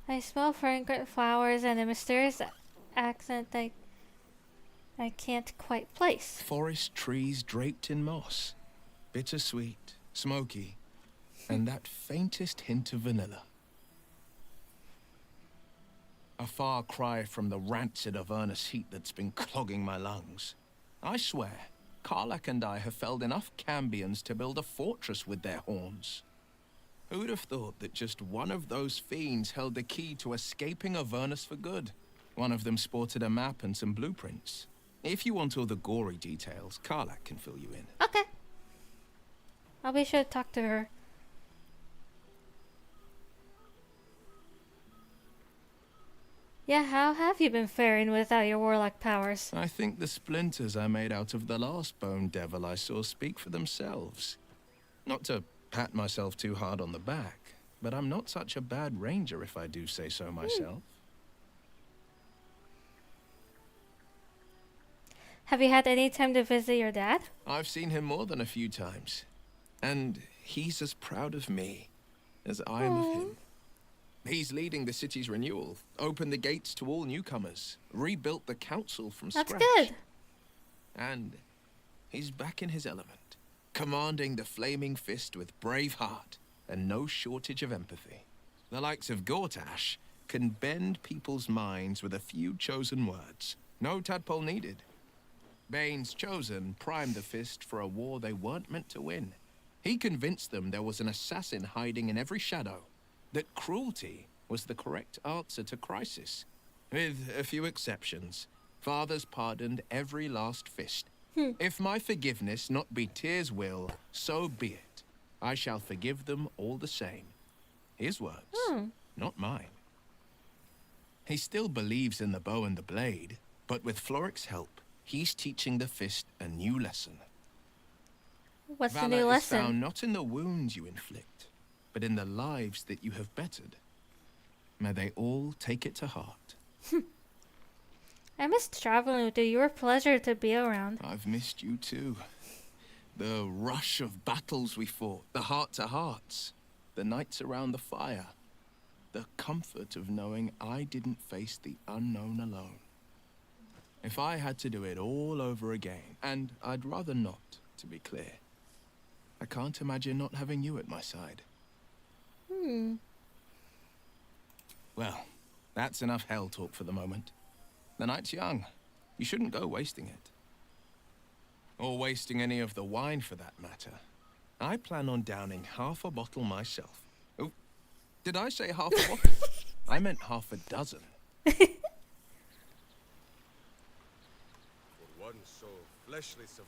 I smell fragrant flowers and a mysterious accent I can't quite place. Forest trees draped in moss. Bittersweet, smoky, and that faintest hint of vanilla. A far cry from the rancid Avernus heat that's been clogging my lungs. I swear, Karlach and I have felled enough Cambions to build a fortress with their horns. Who'd have thought that just one of those fiends held the key to escaping Avernus for good? One of them sported a map and some blueprints. If you want all the gory details, Karlach can fill you in. Okay. I'll be sure to talk to her. Yeah, how have you been faring without your warlock powers? I think the splinters I made out of the last bone devil I saw speak for themselves. Not to pat myself too hard on the back, but I'm not such a bad ranger if I do say so myself. Have you had any time to visit your dad? I've seen him more than a few times, and he's as proud of me as I am of him. He's leading the city's renewal, opened the gates to all newcomers, rebuilt the council from scratch. That's good. And he's back in his element, commanding the Flaming Fist with brave heart and no shortage of empathy. The likes of Gortash can bend people's minds with a few chosen words. No tadpole needed. Bane's Chosen primed the Fist for a war they weren't meant to win. He convinced them there was an assassin hiding in every shadow, that cruelty was the correct answer to crisis. With a few exceptions, fathers pardoned every last Fist. If my forgiveness not be Tyr's will, so be it. I shall forgive them all the same. His words, not mine. He still believes in the bow and the blade, but with Floric's help, he's teaching the Fist a new lesson. What's the Valor new is lesson? found not in the wounds you inflict, but in the lives that you have bettered. May they all take it to heart. I missed traveling with you. You were a pleasure to be around. I've missed you too. The rush of battles we fought, the heart-to-hearts, the nights around the fire, the comfort of knowing I didn't face the unknown alone. If I had to do it all over again, and I'd rather not, to be clear, I can't imagine not having you at my side. Well, that's enough hell talk for the moment. The night's young. You shouldn't go wasting it. Or wasting any of the wine for that matter. I plan on downing half a bottle myself. Oh, did I say half a bottle? I meant half a dozen.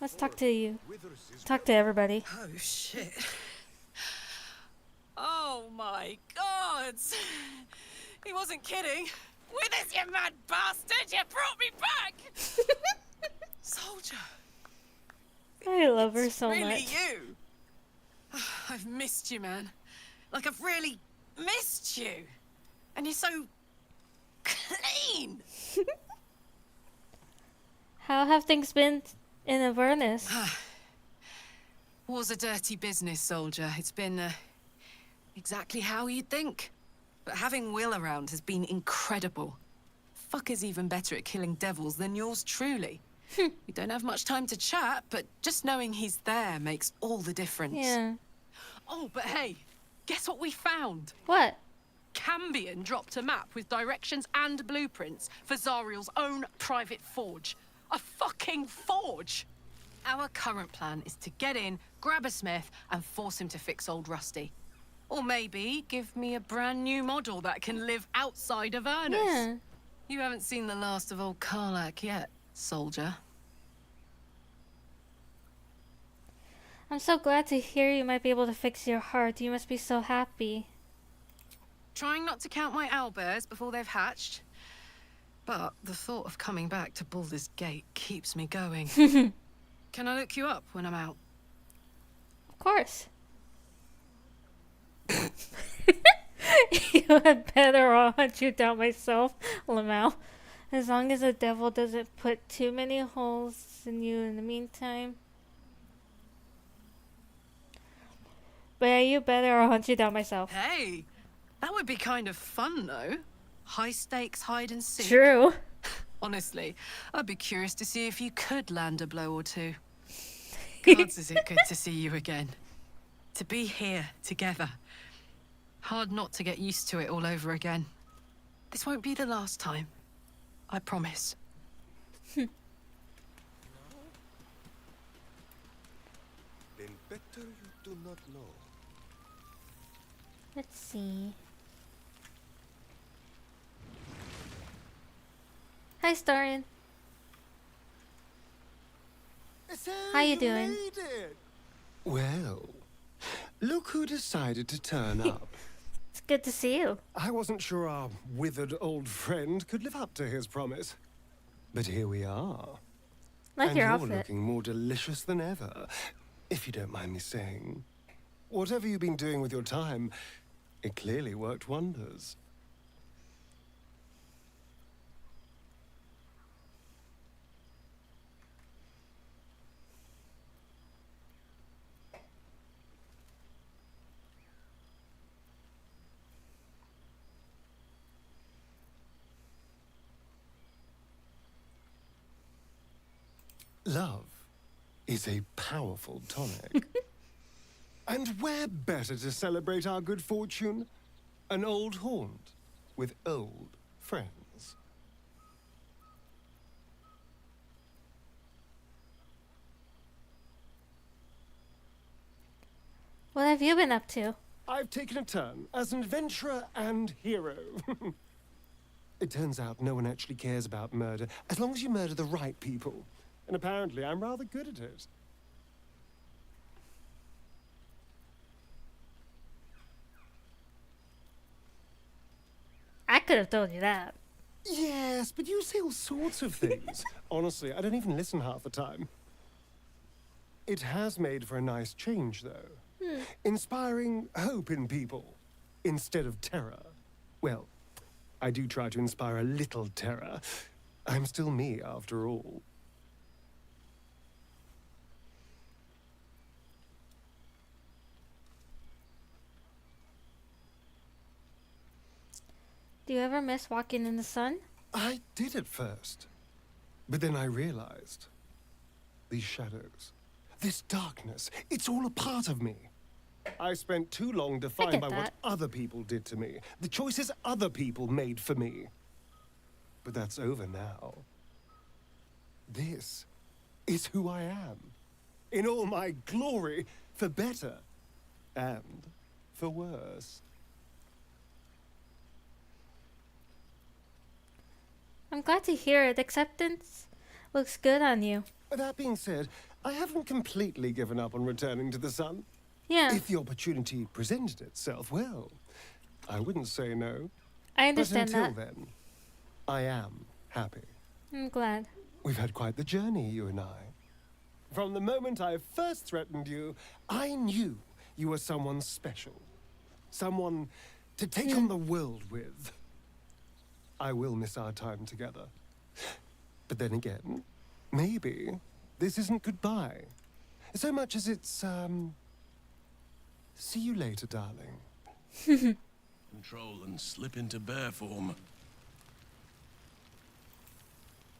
Let's talk to you. Talk to everybody. Oh, shit. Oh, my God. He wasn't kidding. Withers, you mad bastard! You brought me back! Soldier. I love her so Really much. you? I've missed you, man. Like, I've really missed you. And you're so clean. How have things been in Avernus? War's a dirty business, soldier. It's been exactly how you'd think. But having Will around has been incredible. Fucker's even better at killing devils than yours truly. We don't have much time to chat, but just knowing he's there makes all the difference. Yeah. Oh, but hey, guess what we found? What? Cambion dropped a map with directions and blueprints for Zariel's own private forge. A fucking forge! Our current plan is to get in, grab a smith, and force him to fix old Rusty. Or maybe give me a brand new model that can live outside of Avernus. Yeah. You haven't seen the last of old Karlak yet, soldier. I'm so glad to hear you might be able to fix your heart. You must be so happy. Trying not to count my owlbears before they've hatched. But the thought of coming back to Baldur's Gate keeps me going. Can I look you up when I'm out? Of course. You had better I'll hunt you down myself, Lamau. As long as the devil doesn't put too many holes in you in the meantime. But yeah, you better I'll hunt you down myself. Hey, that would be kind of fun, though. High stakes hide and seek. True. Honestly, I'd be curious to see if you could land a blow or two. Gods, is it good to see you again. To be here together. Hard not to get used to it all over again. This won't be the last time. I promise. Then better you do not know. Let's see. Hi, Starin. So How you doing? made it. Well, look who decided to turn up. It's good to see you. I wasn't sure our withered old friend could live up to his promise. But here we are. Like and your you're outfit. looking more delicious than ever, if you don't mind me saying. Whatever you've been doing with your time, it clearly worked wonders. Love is a powerful tonic. And where better to celebrate our good fortune? An old haunt with old friends. What have you been up to? I've taken a turn as an adventurer and hero. It turns out no one actually cares about murder, as long as you murder the right people. And apparently I'm rather good at it. I could have told you that. Yes, but you say all sorts of things. Honestly, I don't even listen half the time. It has made for a nice change, though. Inspiring hope in people instead of terror. Well, I do try to inspire a little terror. I'm still me, after all. Do you ever miss walking in the sun? I did at first. But then I realized these shadows, this darkness, it's all a part of me. I spent too long defined by what other people did to me, the choices other people made for me. But that's over now. This is who I am, in all my glory, for better and for worse. I'm glad to hear it. Acceptance looks good on you. That being said, I haven't completely given up on returning to the sun. Yeah. If the opportunity presented itself, well, I wouldn't say no. I understand but until that. then, I am happy. I'm glad. We've had quite the journey, you and I. From the moment I first threatened you, I knew you were someone special. Someone to take on the world with. I will miss our time together. But then again, maybe this isn't goodbye. So much as it's, see you later, darling. Control and slip into bear form.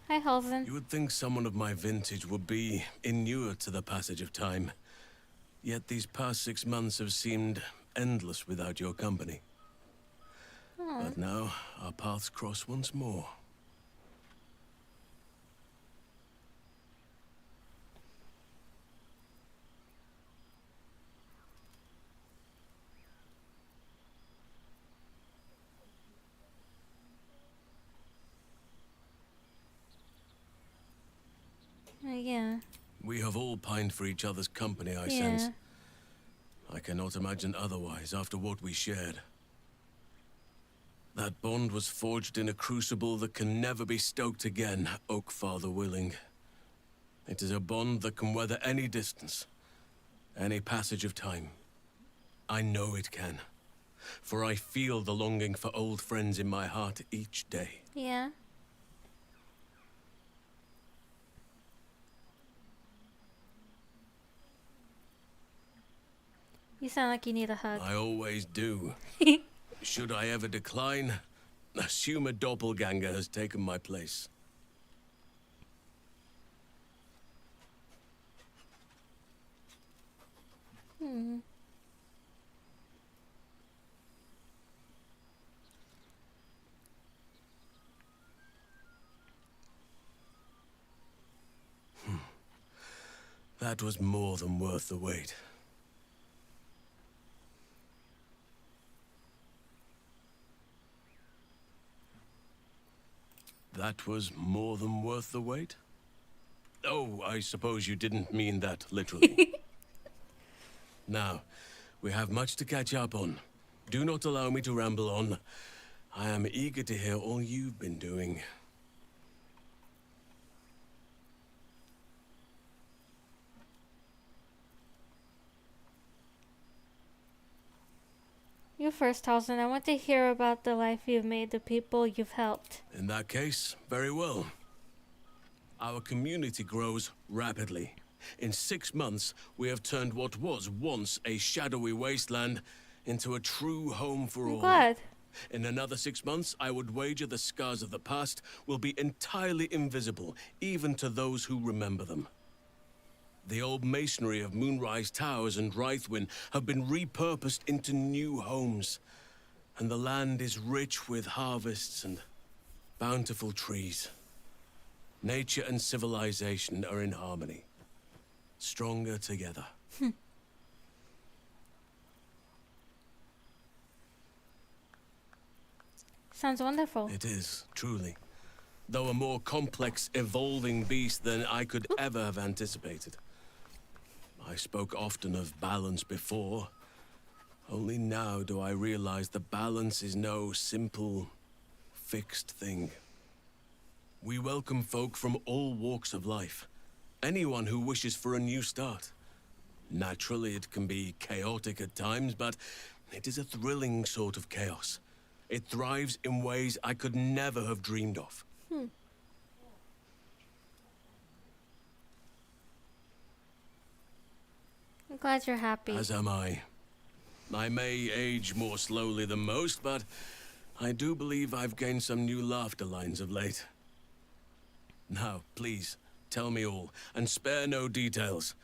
Hi, Halsen. You would think someone of my vintage would be inured to the passage of time. Yet these past 6 months have seemed endless without your company. But now, our paths cross once more. Yeah. We have all pined for each other's company, I Yeah. sense. I cannot imagine otherwise after what we shared. That bond was forged in a crucible that can never be stoked again, Oak Father willing. It is a bond that can weather any distance, any passage of time. I know it can, for I feel the longing for old friends in my heart each day. Yeah. You sound like you need a hug. I always do. Should I ever decline, assume a doppelganger has taken my place. That was more than worth the wait. That was more than worth the wait? Oh, I suppose you didn't mean that literally. Now, we have much to catch up on. Do not allow me to ramble on. I am eager to hear all you've been doing. You first, Halsen. I want to hear about the life you've made, the people you've helped. In that case, very well. Our community grows rapidly. In 6 months, we have turned what was once a shadowy wasteland into a true home for all. Glad. In another 6 months, I would wager the scars of the past will be entirely invisible, even to those who remember them. The old masonry of Moonrise Towers and Rythwin have been repurposed into new homes, and the land is rich with harvests and bountiful trees. Nature and civilization are in harmony, stronger together. Sounds wonderful. It is, truly. Though a more complex, evolving beast than I could ever have anticipated. I spoke often of balance before. Only now do I realize the balance is no simple, fixed thing. We welcome folk from all walks of life. Anyone who wishes for a new start. Naturally, it can be chaotic at times, but it is a thrilling sort of chaos. It thrives in ways I could never have dreamed of. I'm glad you're happy. As am I. I may age more slowly than most, but I do believe I've gained some new laughter lines of late. Now, please, tell me all, and spare no details.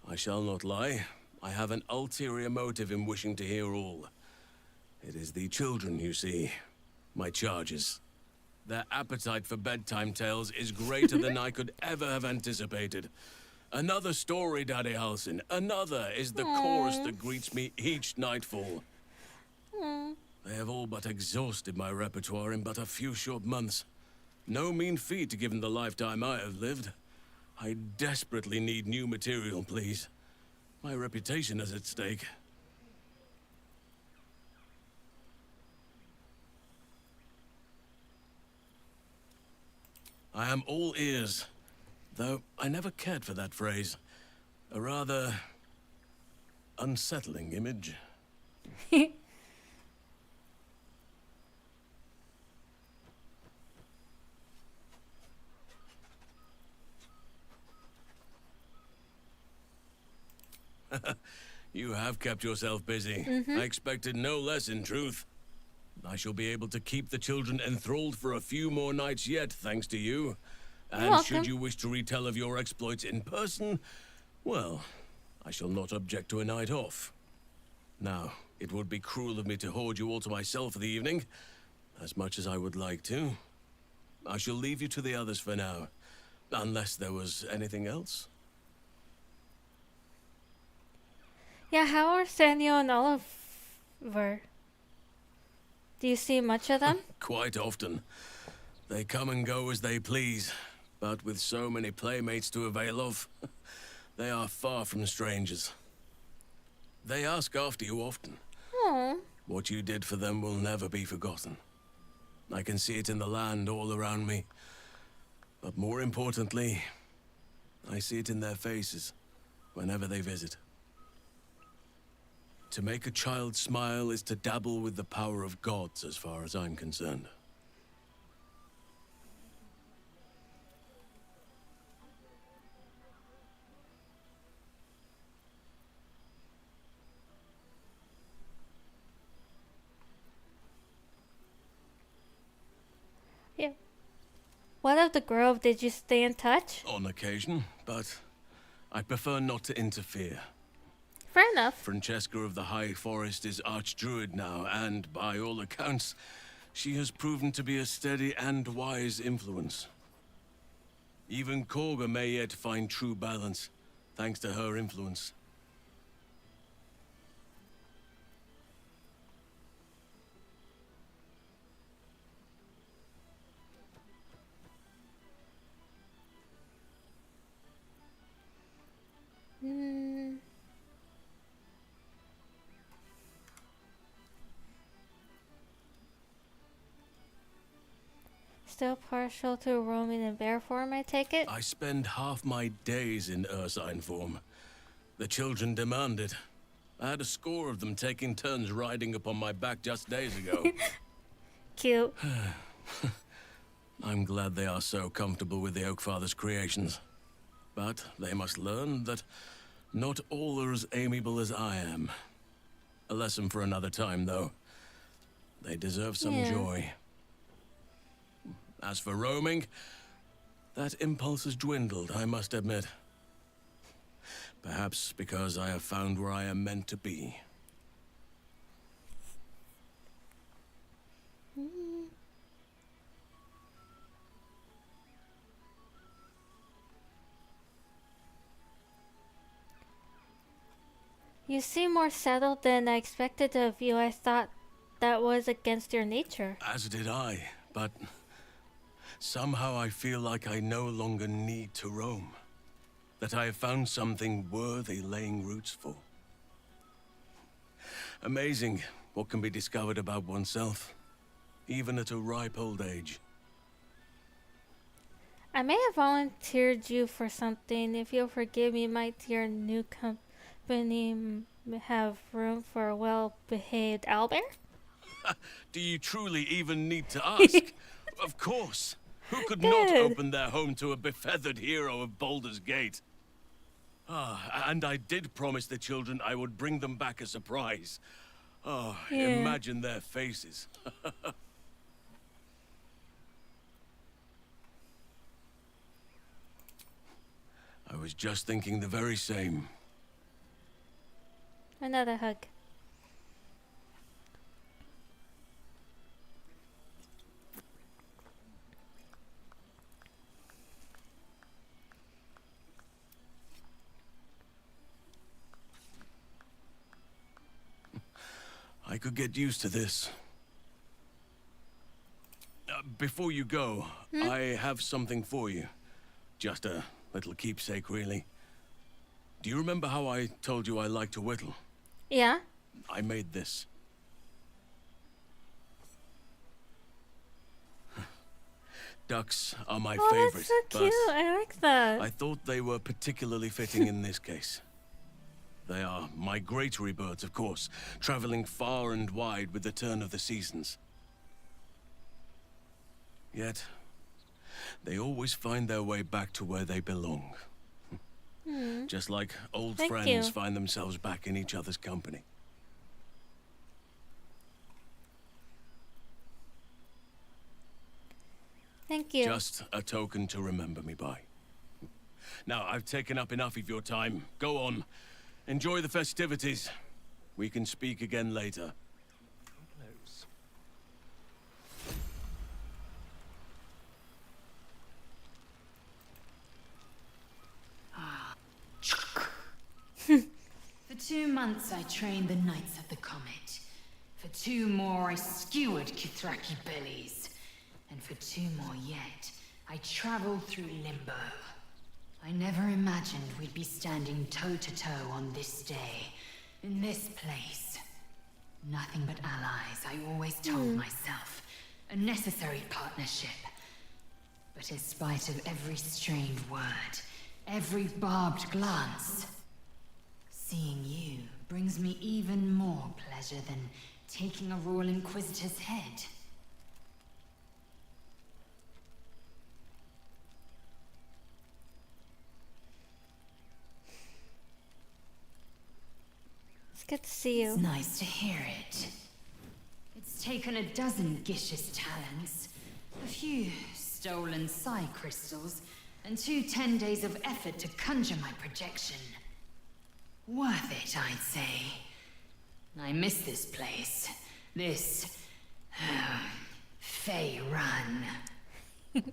I shall not lie. I have an ulterior motive in wishing to hear all. It is the children, you see. My charges. Their appetite for bedtime tales is greater than I could ever have anticipated. Another story, Daddy Halsin. Another is the chorus that greets me each nightfall. They have all but exhausted my repertoire in but a few short months. No mean feat given the lifetime I have lived. I desperately need new material, please. My reputation is at stake. I am all ears. Though I never cared for that phrase. A rather unsettling image. You have kept yourself busy. I expected no less, in truth. I shall be able to keep the children enthralled for a few more nights yet, thanks to you. And should you wish to retell of your exploits in person, well, I shall not object to a night off. Now, it would be cruel of me to hoard you all to myself for the evening, as much as I would like to. I shall leave you to the others for now, unless there was anything else. Yeah, how are Samuel and Oliver? Do you see much of them? Quite often. They come and go as they please, but with so many playmates to avail of, they are far from strangers. They ask after you often. Aww. What you did for them will never be forgotten. I can see it in the land all around me. But more importantly, I see it in their faces whenever they visit. To make a child smile is to dabble with the power of gods, as far as I'm concerned. Yeah. What of the grove? Did you stay in touch? On occasion, but I prefer not to interfere. Fair enough. Francesca of the High Forest is Archdruid now, and by all accounts, she has proven to be a steady and wise influence. Even Korga may yet find true balance, thanks to her influence. Still partial to roaming in bear form, I take it? I spend half my days in Ursine form. The children demand it. I had a score of them taking turns riding upon my back just days ago. Cute. I'm glad they are so comfortable with the Oakfather's creations. But they must learn that not all are as amiable as I am. A lesson for another time, though. They deserve some joy. As for roaming, that impulse has dwindled, I must admit. Perhaps because I have found where I am meant to be. You seem more settled than I expected of you. I thought that was against your nature. As did I, but somehow I feel like I no longer need to roam. That I have found something worthy laying roots for. Amazing what can be discovered about oneself, even at a ripe old age. I may have volunteered you for something. If you'll forgive me, might your new company have room for a well-behaved owlbear? Do you truly even need to ask? Of course. Who could not open their home to a befeathered hero of Baldur's Gate? Ah, and I did promise the children I would bring them back a surprise. Oh, imagine their faces. I was just thinking the very same. Another hug. I could get used to this. Before you go, I have something for you. Just a little keepsake, really. Do you remember how I told you I like to whittle? Yeah. I made this. Ducks are my favorite. That's so cute. I like that. I thought they were particularly fitting in this case. They are migratory birds, of course, traveling far and wide with the turn of the seasons. Yet, they always find their way back to where they belong. Just like old friends find themselves back in each other's company. Thank you. Just a token to remember me by. Now, I've taken up enough of your time. Go on. Enjoy the festivities. We can speak again later. For 2 months I trained the Knights of the Comet. For 2 more I skewered Kithraki bellies. And for 2 more yet, I traveled through Limbo. I never imagined we'd be standing toe-to-toe on this day, in this place. Nothing but allies, I always told myself. A necessary partnership. But in spite of every strained word, every barbed glance, seeing you brings me even more pleasure than taking a Royal Inquisitor's head. It's good to see you. It's nice to hear it. It's taken a dozen Gish's talents, a few stolen psi crystals, and 2 10 days of effort to conjure my projection. Worth it, I'd say. I miss this place. This... Fey Run.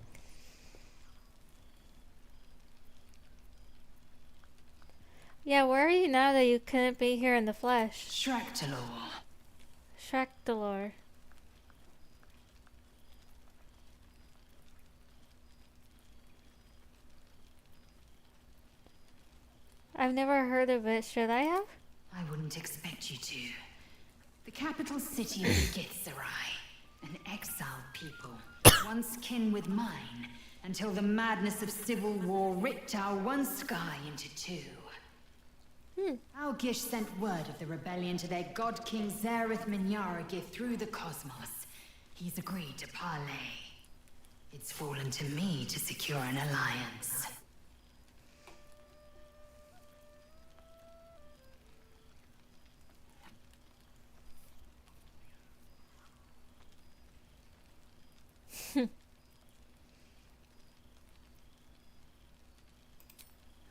Yeah, where are you now that you couldn't be here in the flesh? Shractalor. Shractalor. I've never heard of it. Should I have? I wouldn't expect you to. The capital city of Gitzerai. An exiled people, once kin with mine, until the madness of civil war ripped our one sky into 2. Our Gish sent word of the rebellion to their god king Zareth Minyaragith through the cosmos. He's agreed to parley. It's fallen to me to secure an alliance.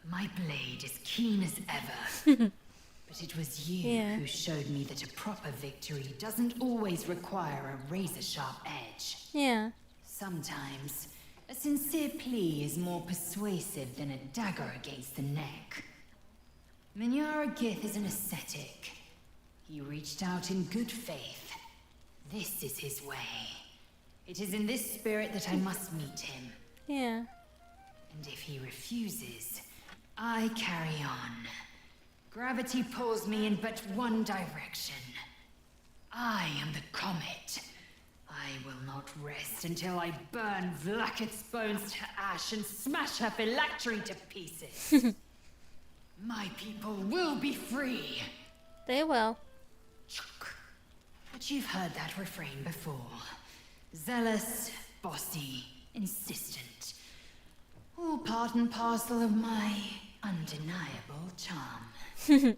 My blade is keen as ever. But it was you who showed me that a proper victory doesn't always require a razor-sharp edge. Yeah. Sometimes, a sincere plea is more persuasive than a dagger against the neck. Minyara Gith is an ascetic. He reached out in good faith. This is his way. It is in this spirit that I must meet him. Yeah. And if he refuses, I carry on. Gravity pulls me in but one direction. I am the comet. I will not rest until I burn Vlaakith's bones to ash and smash her phylactery to pieces. My people will be free. They will. But you've heard that refrain before. Zealous, bossy, insistent. All part and parcel of my undeniable charm.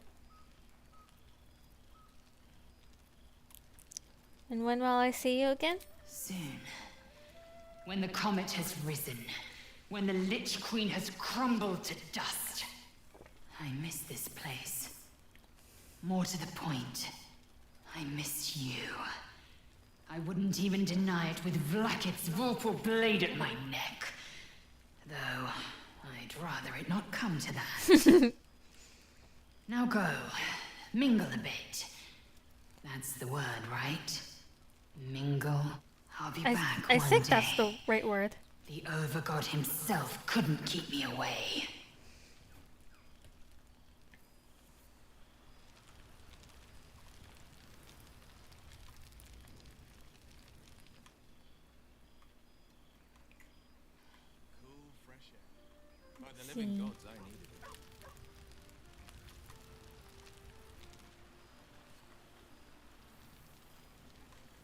And when will I see you again? Soon. When the comet has risen. When the Lich Queen has crumbled to dust. I miss this place. More to the point, I miss you. I wouldn't even deny it with Vlaakith's vorpal blade at my neck. Though, I'd rather it not come to that. Now go. Mingle a bit. That's the word, right? Mingle. I'll be back I one think day. that's the right word. The Overgod himself couldn't keep me away. By the living gods, I needed it.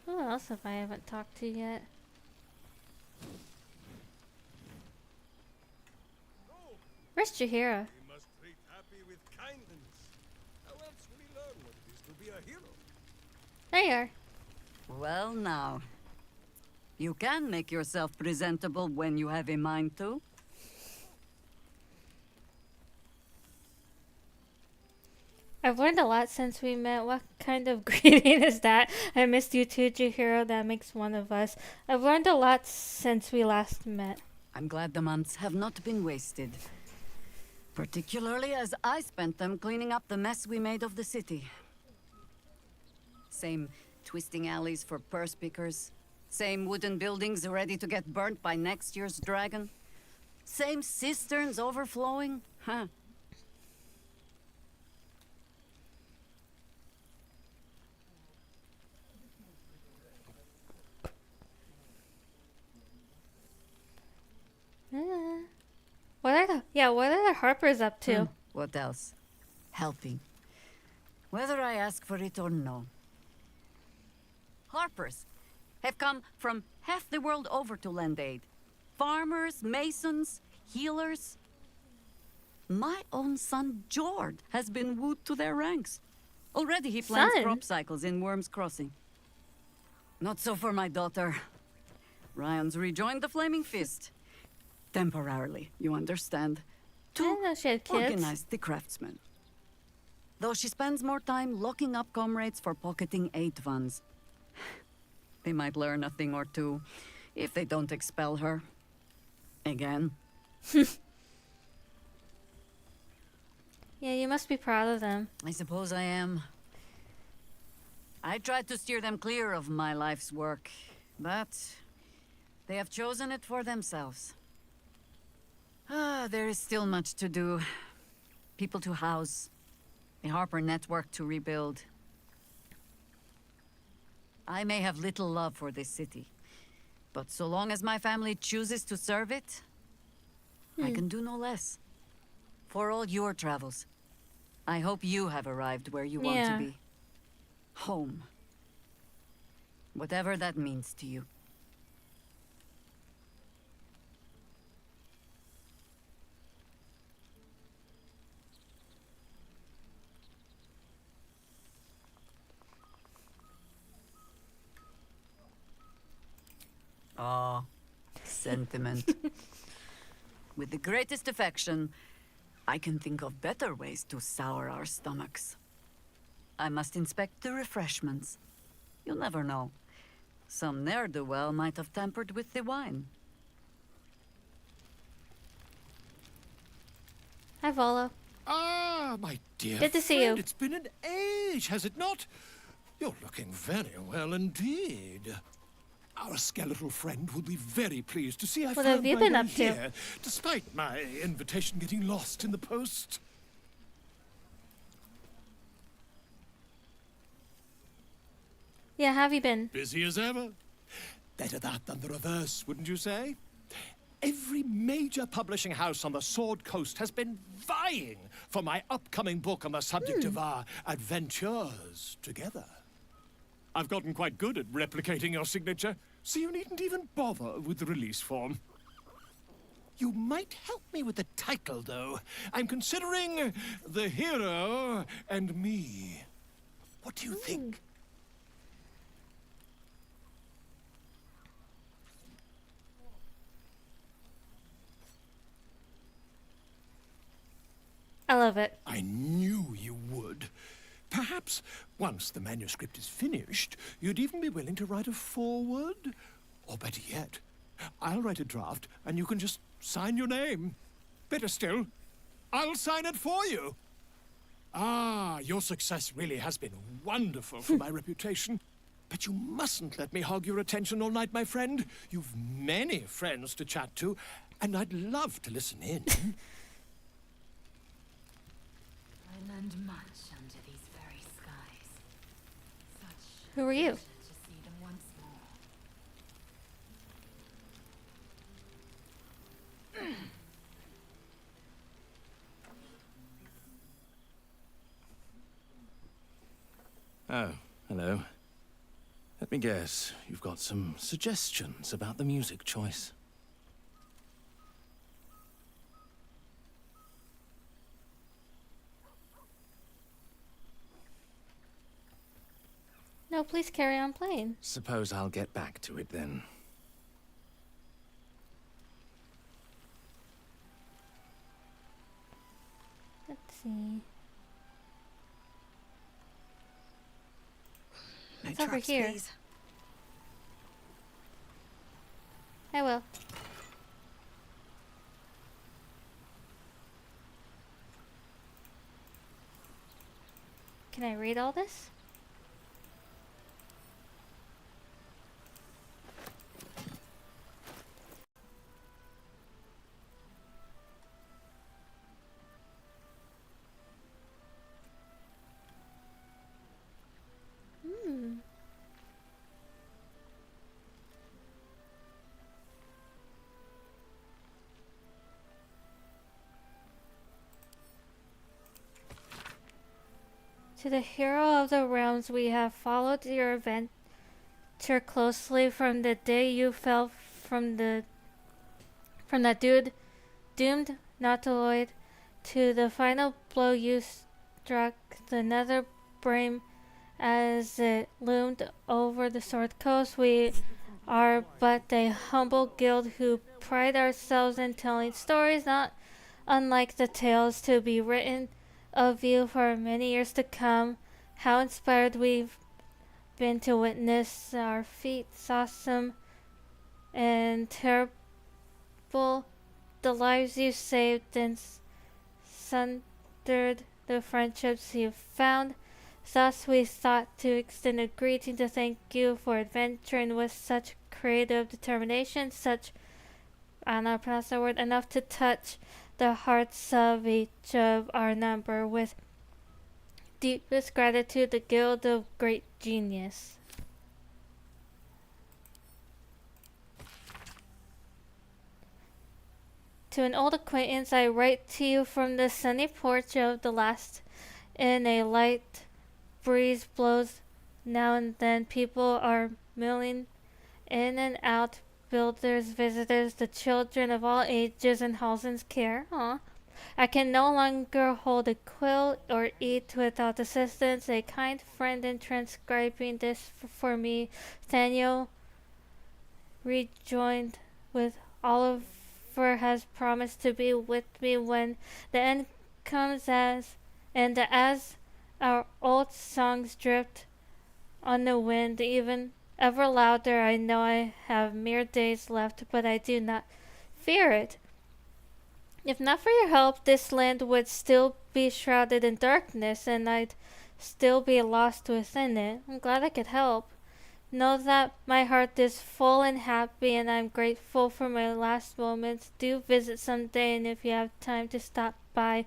Who else have I haven't talked to yet? Where's Jaheira? We must treat Happy with kindness. How else will he learn what it is to be a hero? There you are. Well now. You can make yourself presentable when you have a mind to. I've learned a lot since we met. What kind of greeting is that? I missed you too, Jaheira. That makes one of us. I've learned a lot since we last met. I'm glad the months have not been wasted. Particularly as I spent them cleaning up the mess we made of the city. Same twisting alleys for purse pickers. Same wooden buildings ready to get burnt by next year's dragon. Same cisterns overflowing. Huh. What are the Harpers up to? What else? Helping. Whether I ask for it or no. Harpers have come from half the world over to lend aid. Farmers, masons, healers. My own son, Jord, has been wooed to their ranks. Already he plans crop cycles in Worm's Crossing. Not so for my daughter. Ryan's rejoined the Flaming Fist. Temporarily, you understand. To organize the craftsmen. Though she spends more time locking up comrades for pocketing aid funds. They might learn a thing or two if they don't expel her. Again. Yeah, you must be proud of them. I suppose I am. I tried to steer them clear of my life's work, but they have chosen it for themselves. There is still much to do. People to house. A Harper network to rebuild. I may have little love for this city, but so long as my family chooses to serve it, I can do no less. For all your travels, I hope you have arrived where you want to be. Home. Whatever that means to you. Ah, sentiment. With the greatest affection, I can think of better ways to sour our stomachs. I must inspect the refreshments. You'll never know. Some ne'er-do-well might have tampered with the wine. Hi, Volo. Ah, my dear Good to see friend, you. It's been an age, has it not? You're looking very well indeed. Our skeletal friend will be very pleased to see I What found have you my been way up to? here, despite my invitation getting lost in the post. Yeah, have you been? Busy as ever. Better that than the reverse, wouldn't you say? Every major publishing house on the Sword Coast has been vying for my upcoming book on the subject of our adventures together. I've gotten quite good at replicating your signature, so you needn't even bother with the release form. You might help me with the title, though. I'm considering The Hero and Me. What do you think? I love it. I knew you would. Perhaps, once the manuscript is finished, you'd even be willing to write a foreword? Or better yet, I'll write a draft and you can just sign your name. Better still, I'll sign it for you. Ah, your success really has been wonderful for my reputation. But you mustn't let me hog your attention all night, my friend. You've many friends to chat to, and I'd love to listen in. I learned much under these very skies. Such Who are you? pleasure to see them once more. Oh, hello. Let me guess, you've got some suggestions about the music choice. No, please carry on playing. Suppose I'll get back to it then. Let's see. No It's over traps, here. please. I will. Can I read all this? To the hero of the realms, we have followed your adventure closely from the day you fell from that dude, doomed Nautiloid, to the final blow you struck the Netherbrain as it loomed over the Sword Coast. We are but a humble guild who pride ourselves in telling stories not unlike the tales to be written of you for many years to come. How inspired we've been to witness our feats, awesome and terrible, the lives you saved and sundered the friendships you've found. Thus we thought to extend a greeting to thank you for adventuring with such creative determination, such, I don't know how to pronounce that word, enough to touch the hearts of each of our number. With deepest gratitude, the Guild of Great Genius. To an old acquaintance, I write to you from the sunny porch of the last inn. A light breeze blows now and then. People are milling in and out, builders, visitors, the children of all ages in Halsin's care. Aw. I can no longer hold a quill or eat without assistance. A kind friend in transcribing this for me, Thaniel rejoined with Oliver has promised to be with me when the end comes, as our old songs drift on the wind, even ever louder. I know I have mere days left, but I do not fear it. If not for your help, this land would still be shrouded in darkness, and I'd still be lost within it. I'm glad I could help. Know that my heart is full and happy, and I'm grateful for my last moments. Do visit someday, and if you have time to stop by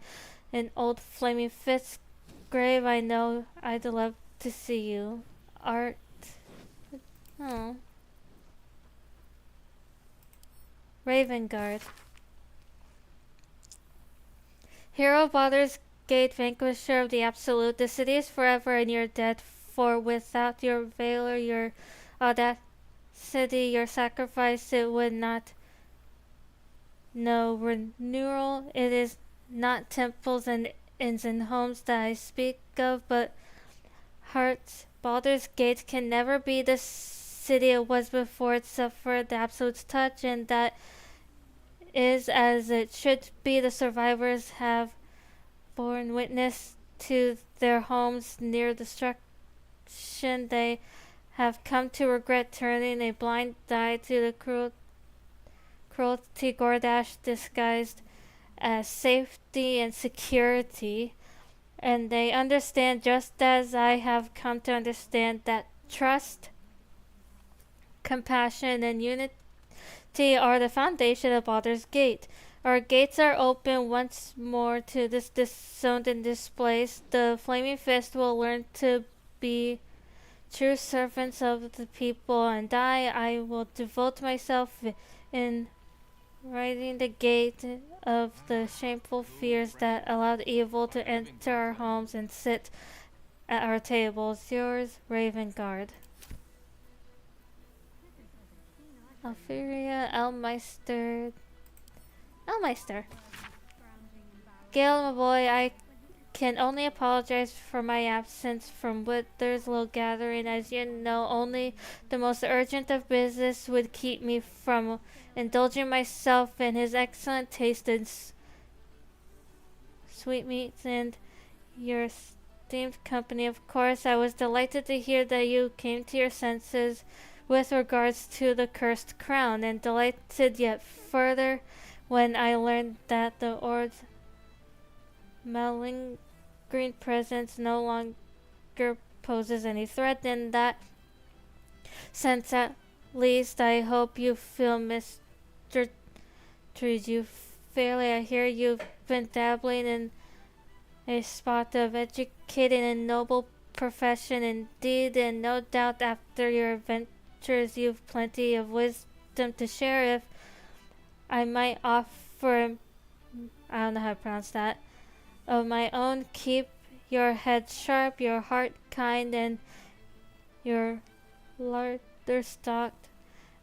an old Flaming Fist grave, I know I'd love to see you. Art. Oh. Ravengard. Hero Baldur's Gate, vanquisher of the Absolute. The city is forever and you're dead, for without your valor, your audacity, your sacrifice, it would not know renewal. It is not temples and inns and homes that I speak of, but hearts. Baldur's Gate can never be the city it was before it suffered the Absolute's touch, and that is as it should be. The survivors have borne witness to their homes near destruction. They have come to regret turning a blind eye to the cruelty Gordash disguised as safety and security. And they understand, just as I have come to understand, that trust, compassion, and unity are the foundation of Baldur's Gate. Our gates are open once more to this disowned and displaced. The Flaming Fist will learn to be true servants of the people, and I will devote myself in righting the gate of the shameful fears that allowed evil to enter our homes and sit at our tables. Yours, Ravengard. Alfiria Elmeister. Gale, my boy, I can only apologize for my absence from Wither's little gathering. As you know, only the most urgent of business would keep me from indulging myself in his excellent taste in sweetmeats and your esteemed company. Of course, I was delighted to hear that you came to your senses with regards to the cursed crown, and delighted yet further when I learned that the Ord's malingering presence no longer poses any threat. In that sense, at least, I hope you feel Mr. treats you fairly. I hear you've been dabbling in a spot of educating a noble profession indeed, and no doubt after your adventures you've plenty of wisdom to share. If I might offer, I don't know how to pronounce that, of my own, keep your head sharp, your heart kind, and your larder stocked.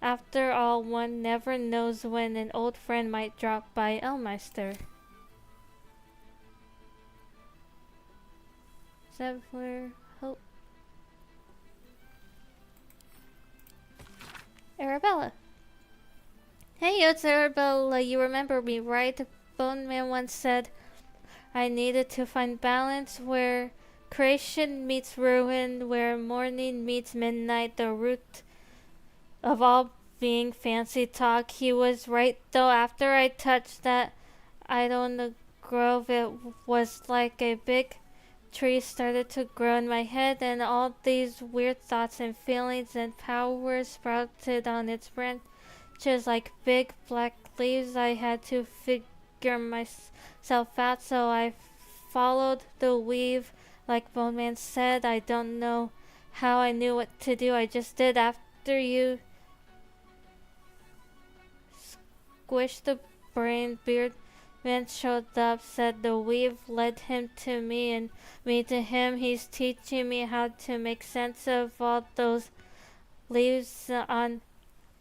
After all, one never knows when an old friend might drop by. Elmeister. Zevler Hope. Arabella. Hey, it's Arabella. You remember me, right? Bone Man once said I needed to find balance where creation meets ruin, where morning meets midnight, the root of all being fancy talk. He was right, though. After I touched that idol grove, it was like a big tree started to grow in my head, and all these weird thoughts and feelings and powers sprouted on its branches like big black leaves. I had to figure myself out, so I followed the weave like Bone Man said. I don't know how I knew what to do. I just did. After you squished the brain, Beard Man showed up, said the weave led him to me and me to him. He's teaching me how to make sense of all those leaves on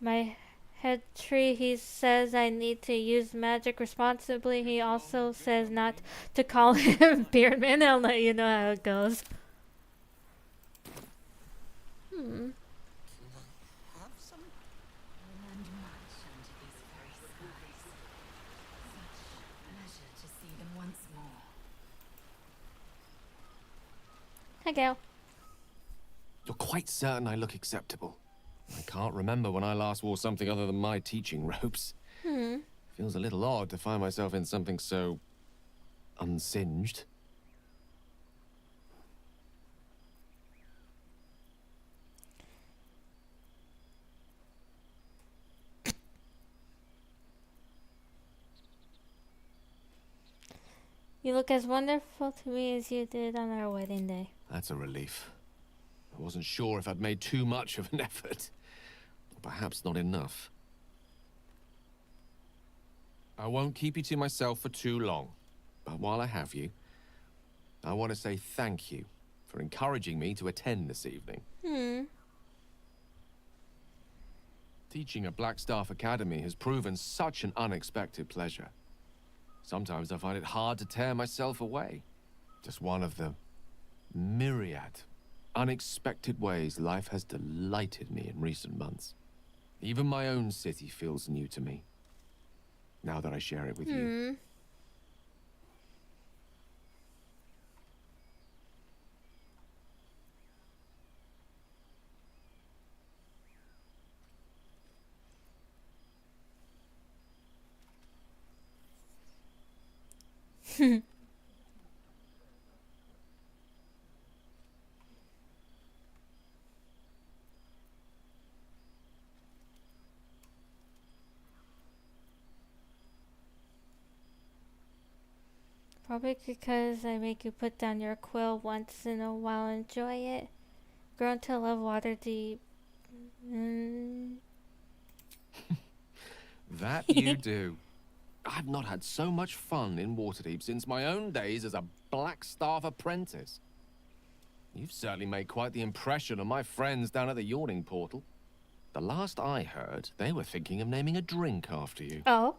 my head tree. He says I need to use magic responsibly. He also says not to call him Beardman. I'll let you know how it goes. Hi, Gail. You're quite certain I look acceptable? I can't remember when I last wore something other than my teaching robes. Feels a little odd to find myself in something so unsinged. You look as wonderful to me as you did on our wedding day. That's a relief. I wasn't sure if I'd made too much of an effort. Or perhaps not enough. I won't keep you to myself for too long. But while I have you, I want to say thank you for encouraging me to attend this evening. Teaching at Blackstaff Academy has proven such an unexpected pleasure. Sometimes I find it hard to tear myself away. Just one of the myriad unexpected ways life has delighted me in recent months. Even my own city feels new to me, now that I share it with you. Probably because I make you put down your quill once in a while and enjoy it. Grown to love Waterdeep. That you do. I've not had so much fun in Waterdeep since my own days as a Blackstaff apprentice. You've certainly made quite the impression on my friends down at the Yawning Portal. The last I heard, they were thinking of naming a drink after you. Oh?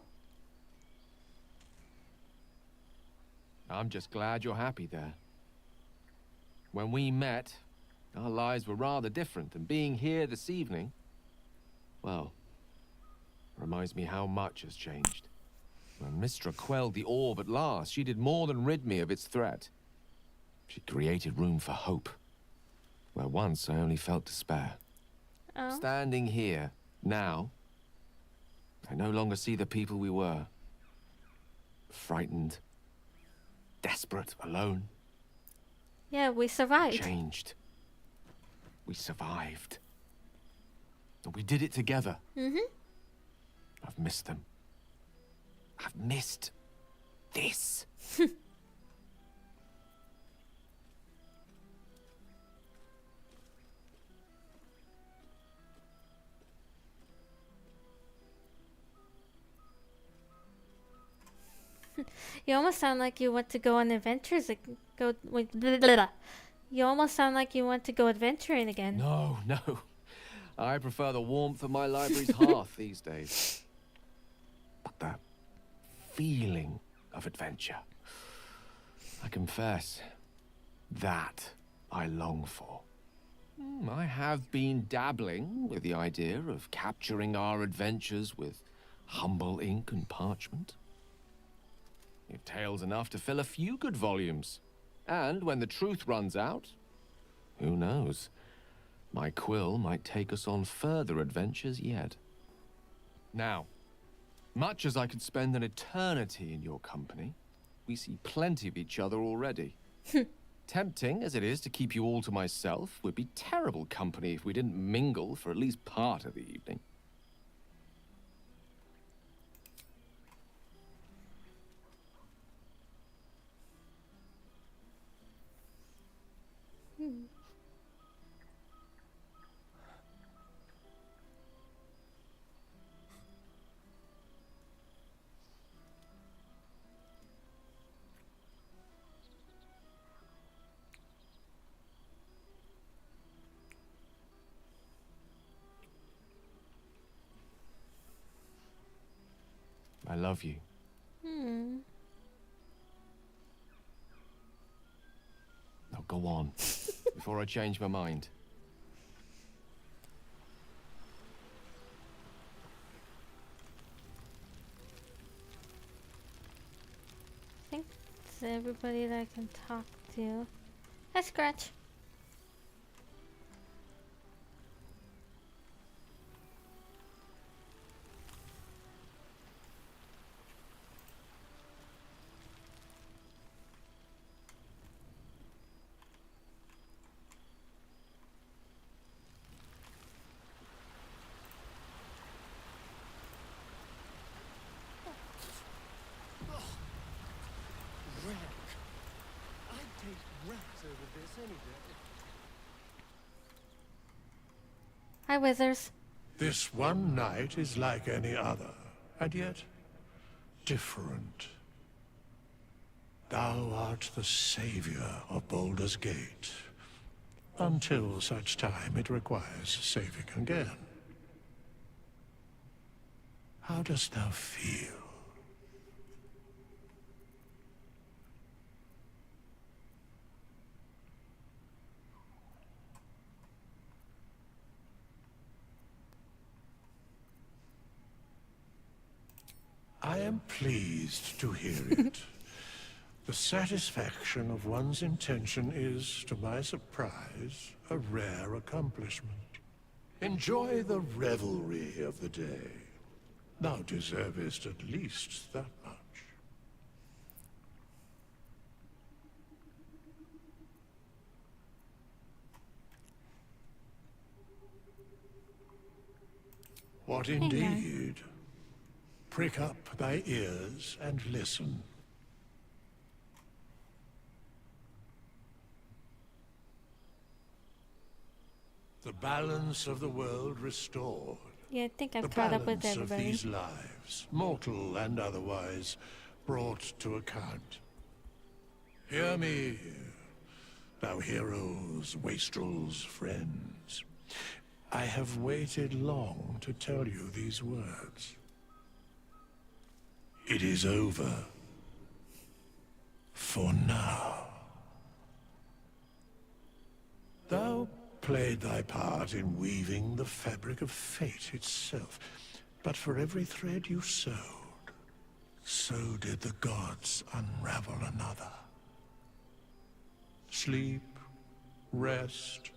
I'm just glad you're happy there. When we met, our lives were rather different, and being here this evening, well, reminds me how much has changed. When Mistra quelled the orb at last, she did more than rid me of its threat. She created room for hope, where once I only felt despair. Oh. Standing here, now, I no longer see the people we were. Frightened, desperate, alone. Yeah, we survived. Changed. We survived. And we did it together. I've missed them. I've missed this. You almost sound like you want to go on adventures. You almost sound like you want to go adventuring again. No. I prefer the warmth of my library's hearth these days. But that feeling of adventure, I confess, that I long for. I have been dabbling with the idea of capturing our adventures with humble ink and parchment. You've tales enough to fill a few good volumes. And when the truth runs out, who knows? My quill might take us on further adventures yet. Now, much as I could spend an eternity in your company, we see plenty of each other already. Tempting as it is to keep you all to myself, would be terrible company if we didn't mingle for at least part of the evening. I love you. Now go on, before I change my mind. I think it's everybody that I can talk to. Hi, Scratch. Hi, Withers. This one night is like any other, and yet different. Thou art the savior of Baldur's Gate, until such time it requires saving again. How dost thou feel? I am pleased to hear it. The satisfaction of one's intention is, to my surprise, a rare accomplishment. Enjoy the revelry of the day. Thou deservest at least that much. What indeed? Prick up thy ears and listen. The balance of the world restored. Yeah, I think I've The caught up with balance of everybody. these lives, mortal and otherwise, brought to account. Hear me, thou heroes, wastrels, friends. I have waited long to tell you these words. It is over. For now. Thou played thy part in weaving the fabric of fate itself, but for every thread you sewed, so did the gods unravel another. Sleep, rest,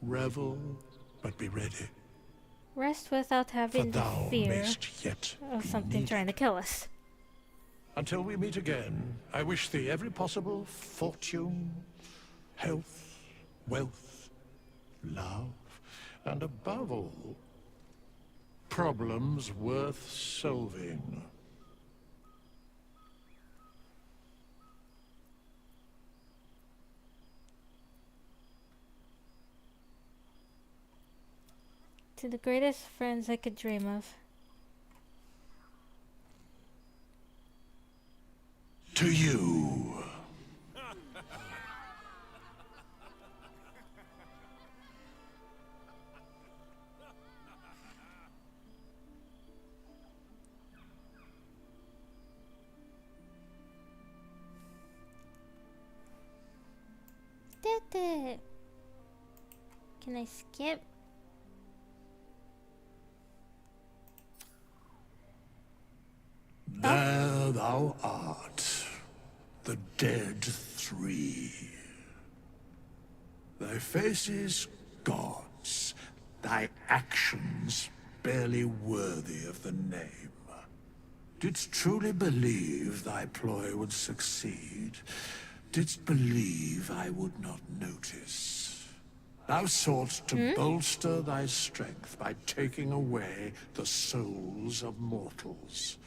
revel, but be ready. Rest without having the thou fear mayst yet of be something needed. trying to kill us. Until we meet again, I wish thee every possible fortune, health, wealth, love, and above all, problems worth solving. To the greatest friends I could dream of. To you. Did it. Can I skip? There thou art, the dead three. Thy faces gods, thy actions barely worthy of the name. Didst truly believe thy ploy would succeed? Didst believe I would not notice? Thou sought to bolster thy strength by taking away the souls of mortals.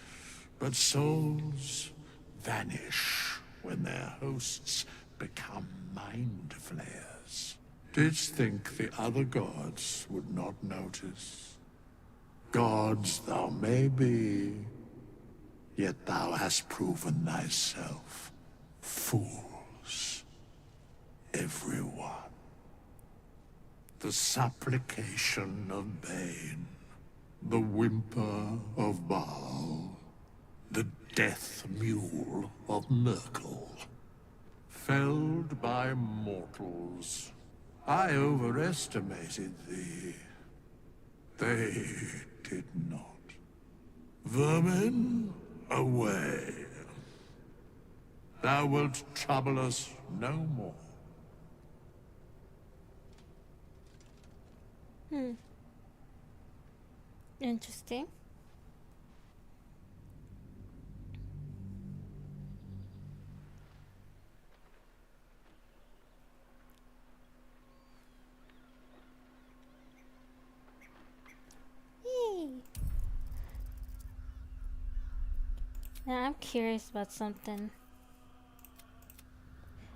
But souls vanish when their hosts become mind flayers. Didst think the other gods would not notice? Gods thou may be, yet thou hast proven thyself fools. Everyone. The supplication of Bane, the whimper of Baal, the death mule of Merkel. Felled by mortals. I overestimated thee. They did not. Vermin, away. Thou wilt trouble us no more. Interesting. Yay. Now I'm curious about something.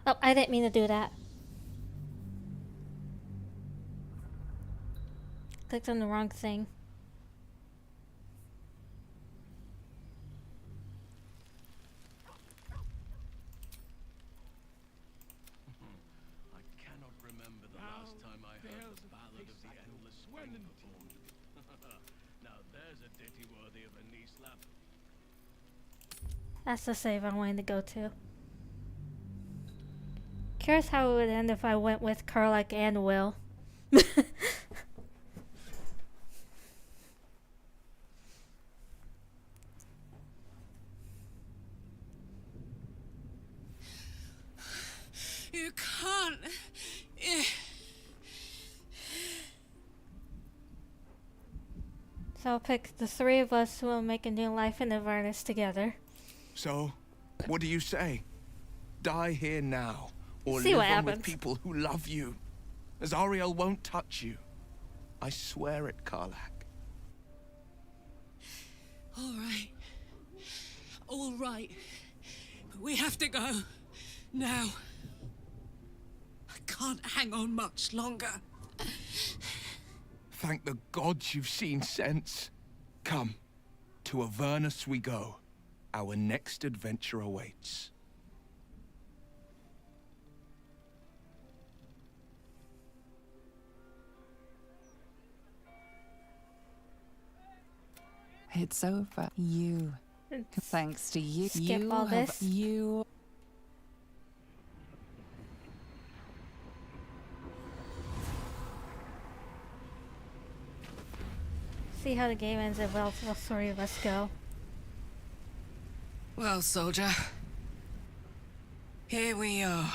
Oh, I didn't mean to do that. Clicked on the wrong thing. I cannot remember the last time I heard the Ballad of the Endless Spring performed. Now there's a ditty worthy of a knee slap. That's the save I wanted to go to. Curious how it would end if I went with Karlach and Will. You can't. So I'll pick the three of us who will make a new life in Avernus together. So, what do you say? Die here now, or See live what on with happens. people who love you. Azariel won't touch you. I swear it, Karlach. All right. All right. But we have to go. Now. I can't hang on much longer. Thank the gods you've seen sense. Come, to Avernus we go. Our next adventure awaits. It's over. You. Thanks to you. Skip you all have this. you. See how the game ends if all three of us go. Well, soldier. Here we are.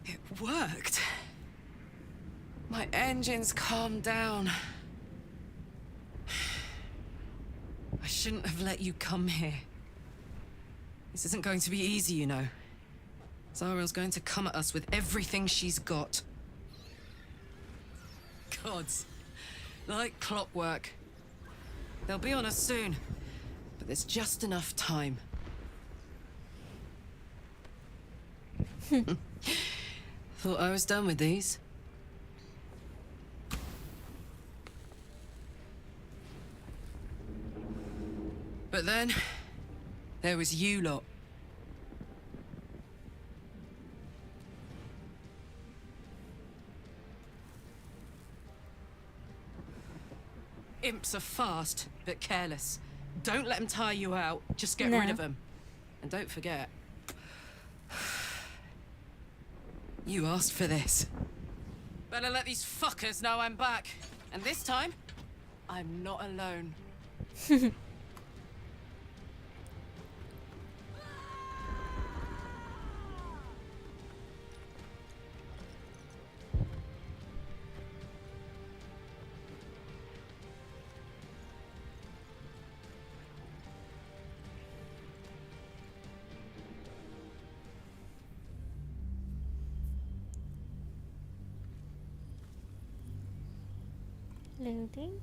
It worked. My engines calmed down. I shouldn't have let you come here. This isn't going to be easy, you know. Zariel's going to come at us with everything she's got. Gods. Like clockwork. They'll be on us soon. But there's just enough time. Thought I was done with these. But then, there was you lot. Imps are fast, but careless. Don't let them tire you out. Just get rid of them. And don't forget, you asked for this. Better let these fuckers know I'm back. And this time, I'm not alone. Loading.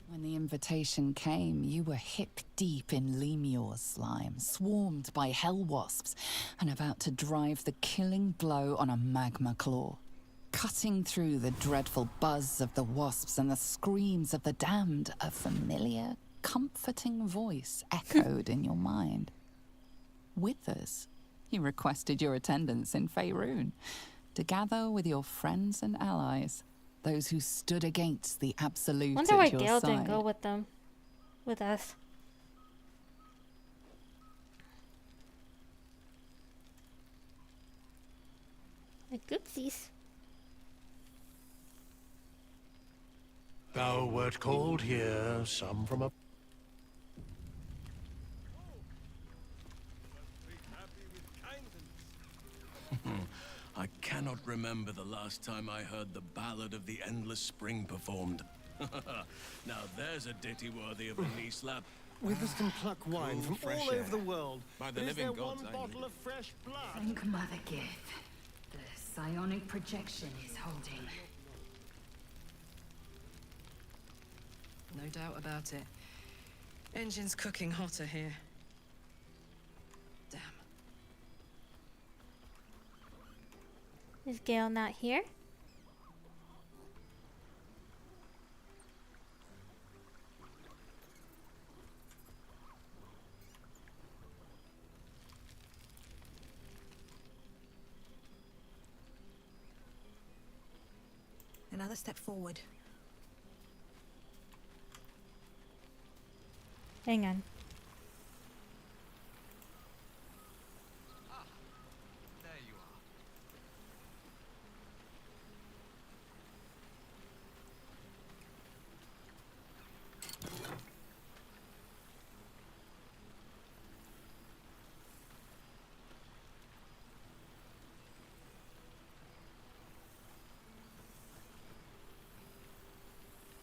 When the invitation came, you were hip deep in Lemur's slime, swarmed by hell wasps, and about to drive the killing blow on a magma claw. Cutting through the dreadful buzz of the wasps and the screams of the damned, a familiar, comforting voice echoed in your mind. Withers, he requested your attendance in Faerun, to gather with your friends and allies, those who stood against the absolute Wonder why at your Gale side. didn't go with them. With us. Like goopsies. Thou wert called here, some from a... I cannot remember the last time I heard the Ballad of the Endless Spring performed. Now there's a ditty worthy of a knee slap. Withers can pluck wine from fresh all air. over the world. By the But is living there gods, one I bottle mean. of fresh blood? Think, Mother Gith. The psionic projection is holding. No doubt about it. Engine's cooking hotter here. Damn. Is Gale not here? another step forward. Hang on. There you are.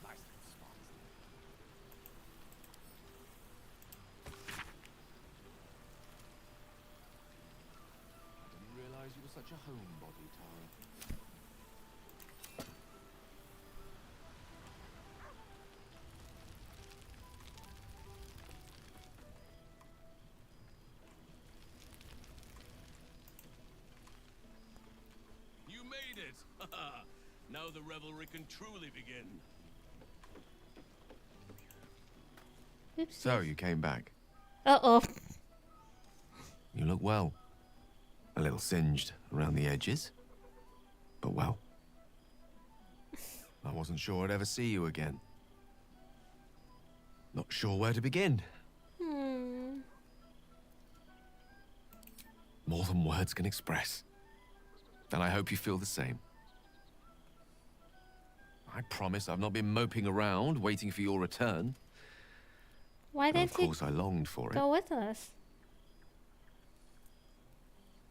Nice little spot. I didn't realize you were such a homebody, Tara. You made it! Now the revelry can truly begin. Oops. So, you came back. Uh-oh. You look well. A little singed around the edges, but well. I wasn't sure I'd ever see you again. Not sure where to begin. More than words can express. And I hope you feel the same. I promise I've not been moping around, waiting for your return. Why Though, didn't of course, I longed for you it. go with us?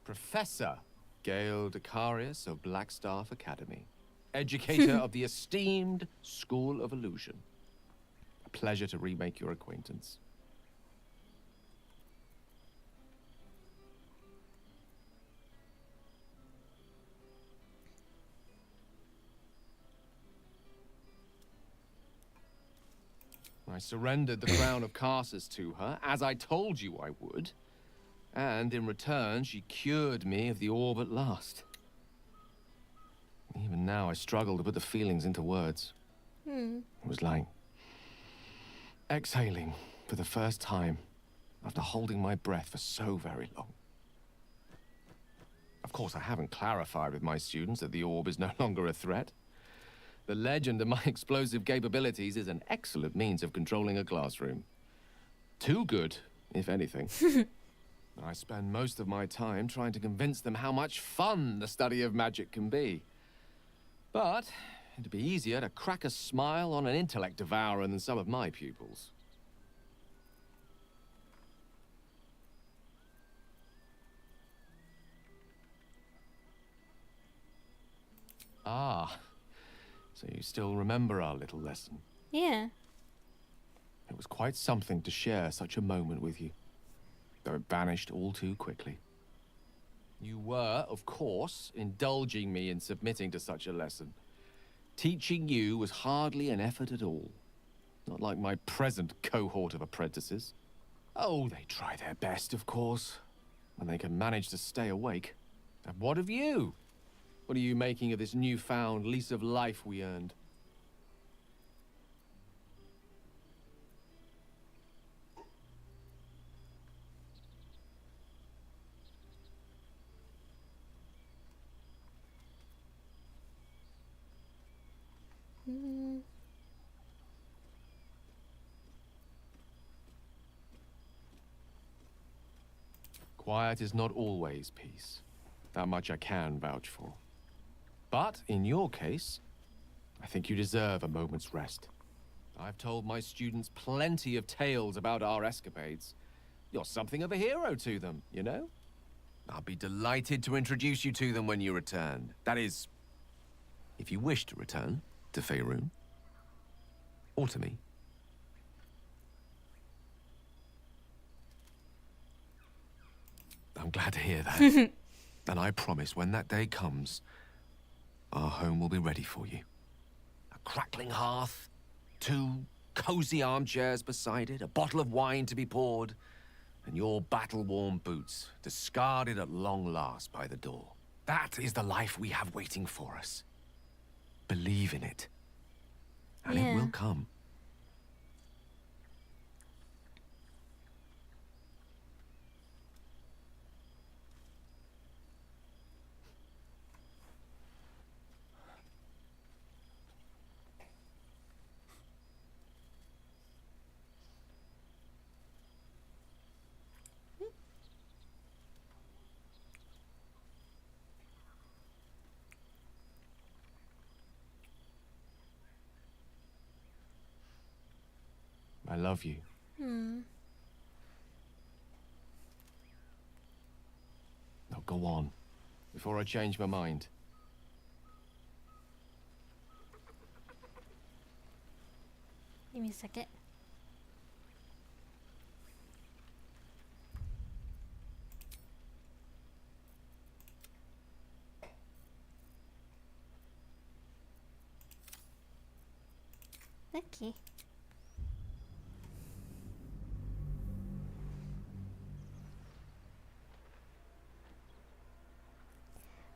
Professor Gale Decarius of Blackstaff Academy. Educator of the esteemed School of Illusion. A pleasure to remake your acquaintance. I surrendered the crown of Carsus to her, as I told you I would. And in return, she cured me of the orb at last. Even now, I struggle to put the feelings into words. It was like exhaling for the first time after holding my breath for so very long. Of course, I haven't clarified with my students that the orb is no longer a threat. The legend of my explosive capabilities is an excellent means of controlling a classroom. Too good, if anything. I spend most of my time trying to convince them how much fun the study of magic can be. But it'd be easier to crack a smile on an intellect devourer than some of my pupils. Ah, so you still remember our little lesson? Yeah. It was quite something to share such a moment with you, though it vanished all too quickly. You were, of course, indulging me in submitting to such a lesson. Teaching you was hardly an effort at all. Not like my present cohort of apprentices. Oh, they try their best, of course, when they can manage to stay awake. And what of you? What are you making of this newfound lease of life we earned? Quiet is not always peace. That much I can vouch for. But in your case, I think you deserve a moment's rest. I've told my students plenty of tales about our escapades. You're something of a hero to them, you know? I'll be delighted to introduce you to them when you return. That is, if you wish to return to Faerun. Or to me. I'm glad to hear that. And I promise when that day comes, our home will be ready for you. A crackling hearth, 2 cozy armchairs beside it, a bottle of wine to be poured, and your battle-worn boots discarded at long last by the door. That is the life we have waiting for us. Believe in it. And it will come. love you. Hmm. Now go on, before I change my mind. Give me a second. Okay.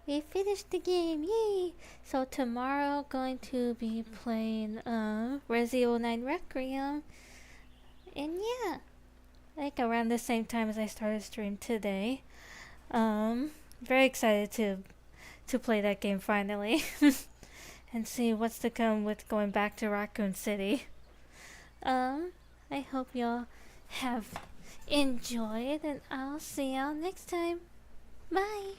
We finished the game, yay! So tomorrow going to be playing Resi 09 Requiem. And yeah, like around the same time as I started stream today. Very excited to play that game finally. And see what's to come with going back to Raccoon City. I hope y'all have enjoyed, and I'll see y'all next time. Bye!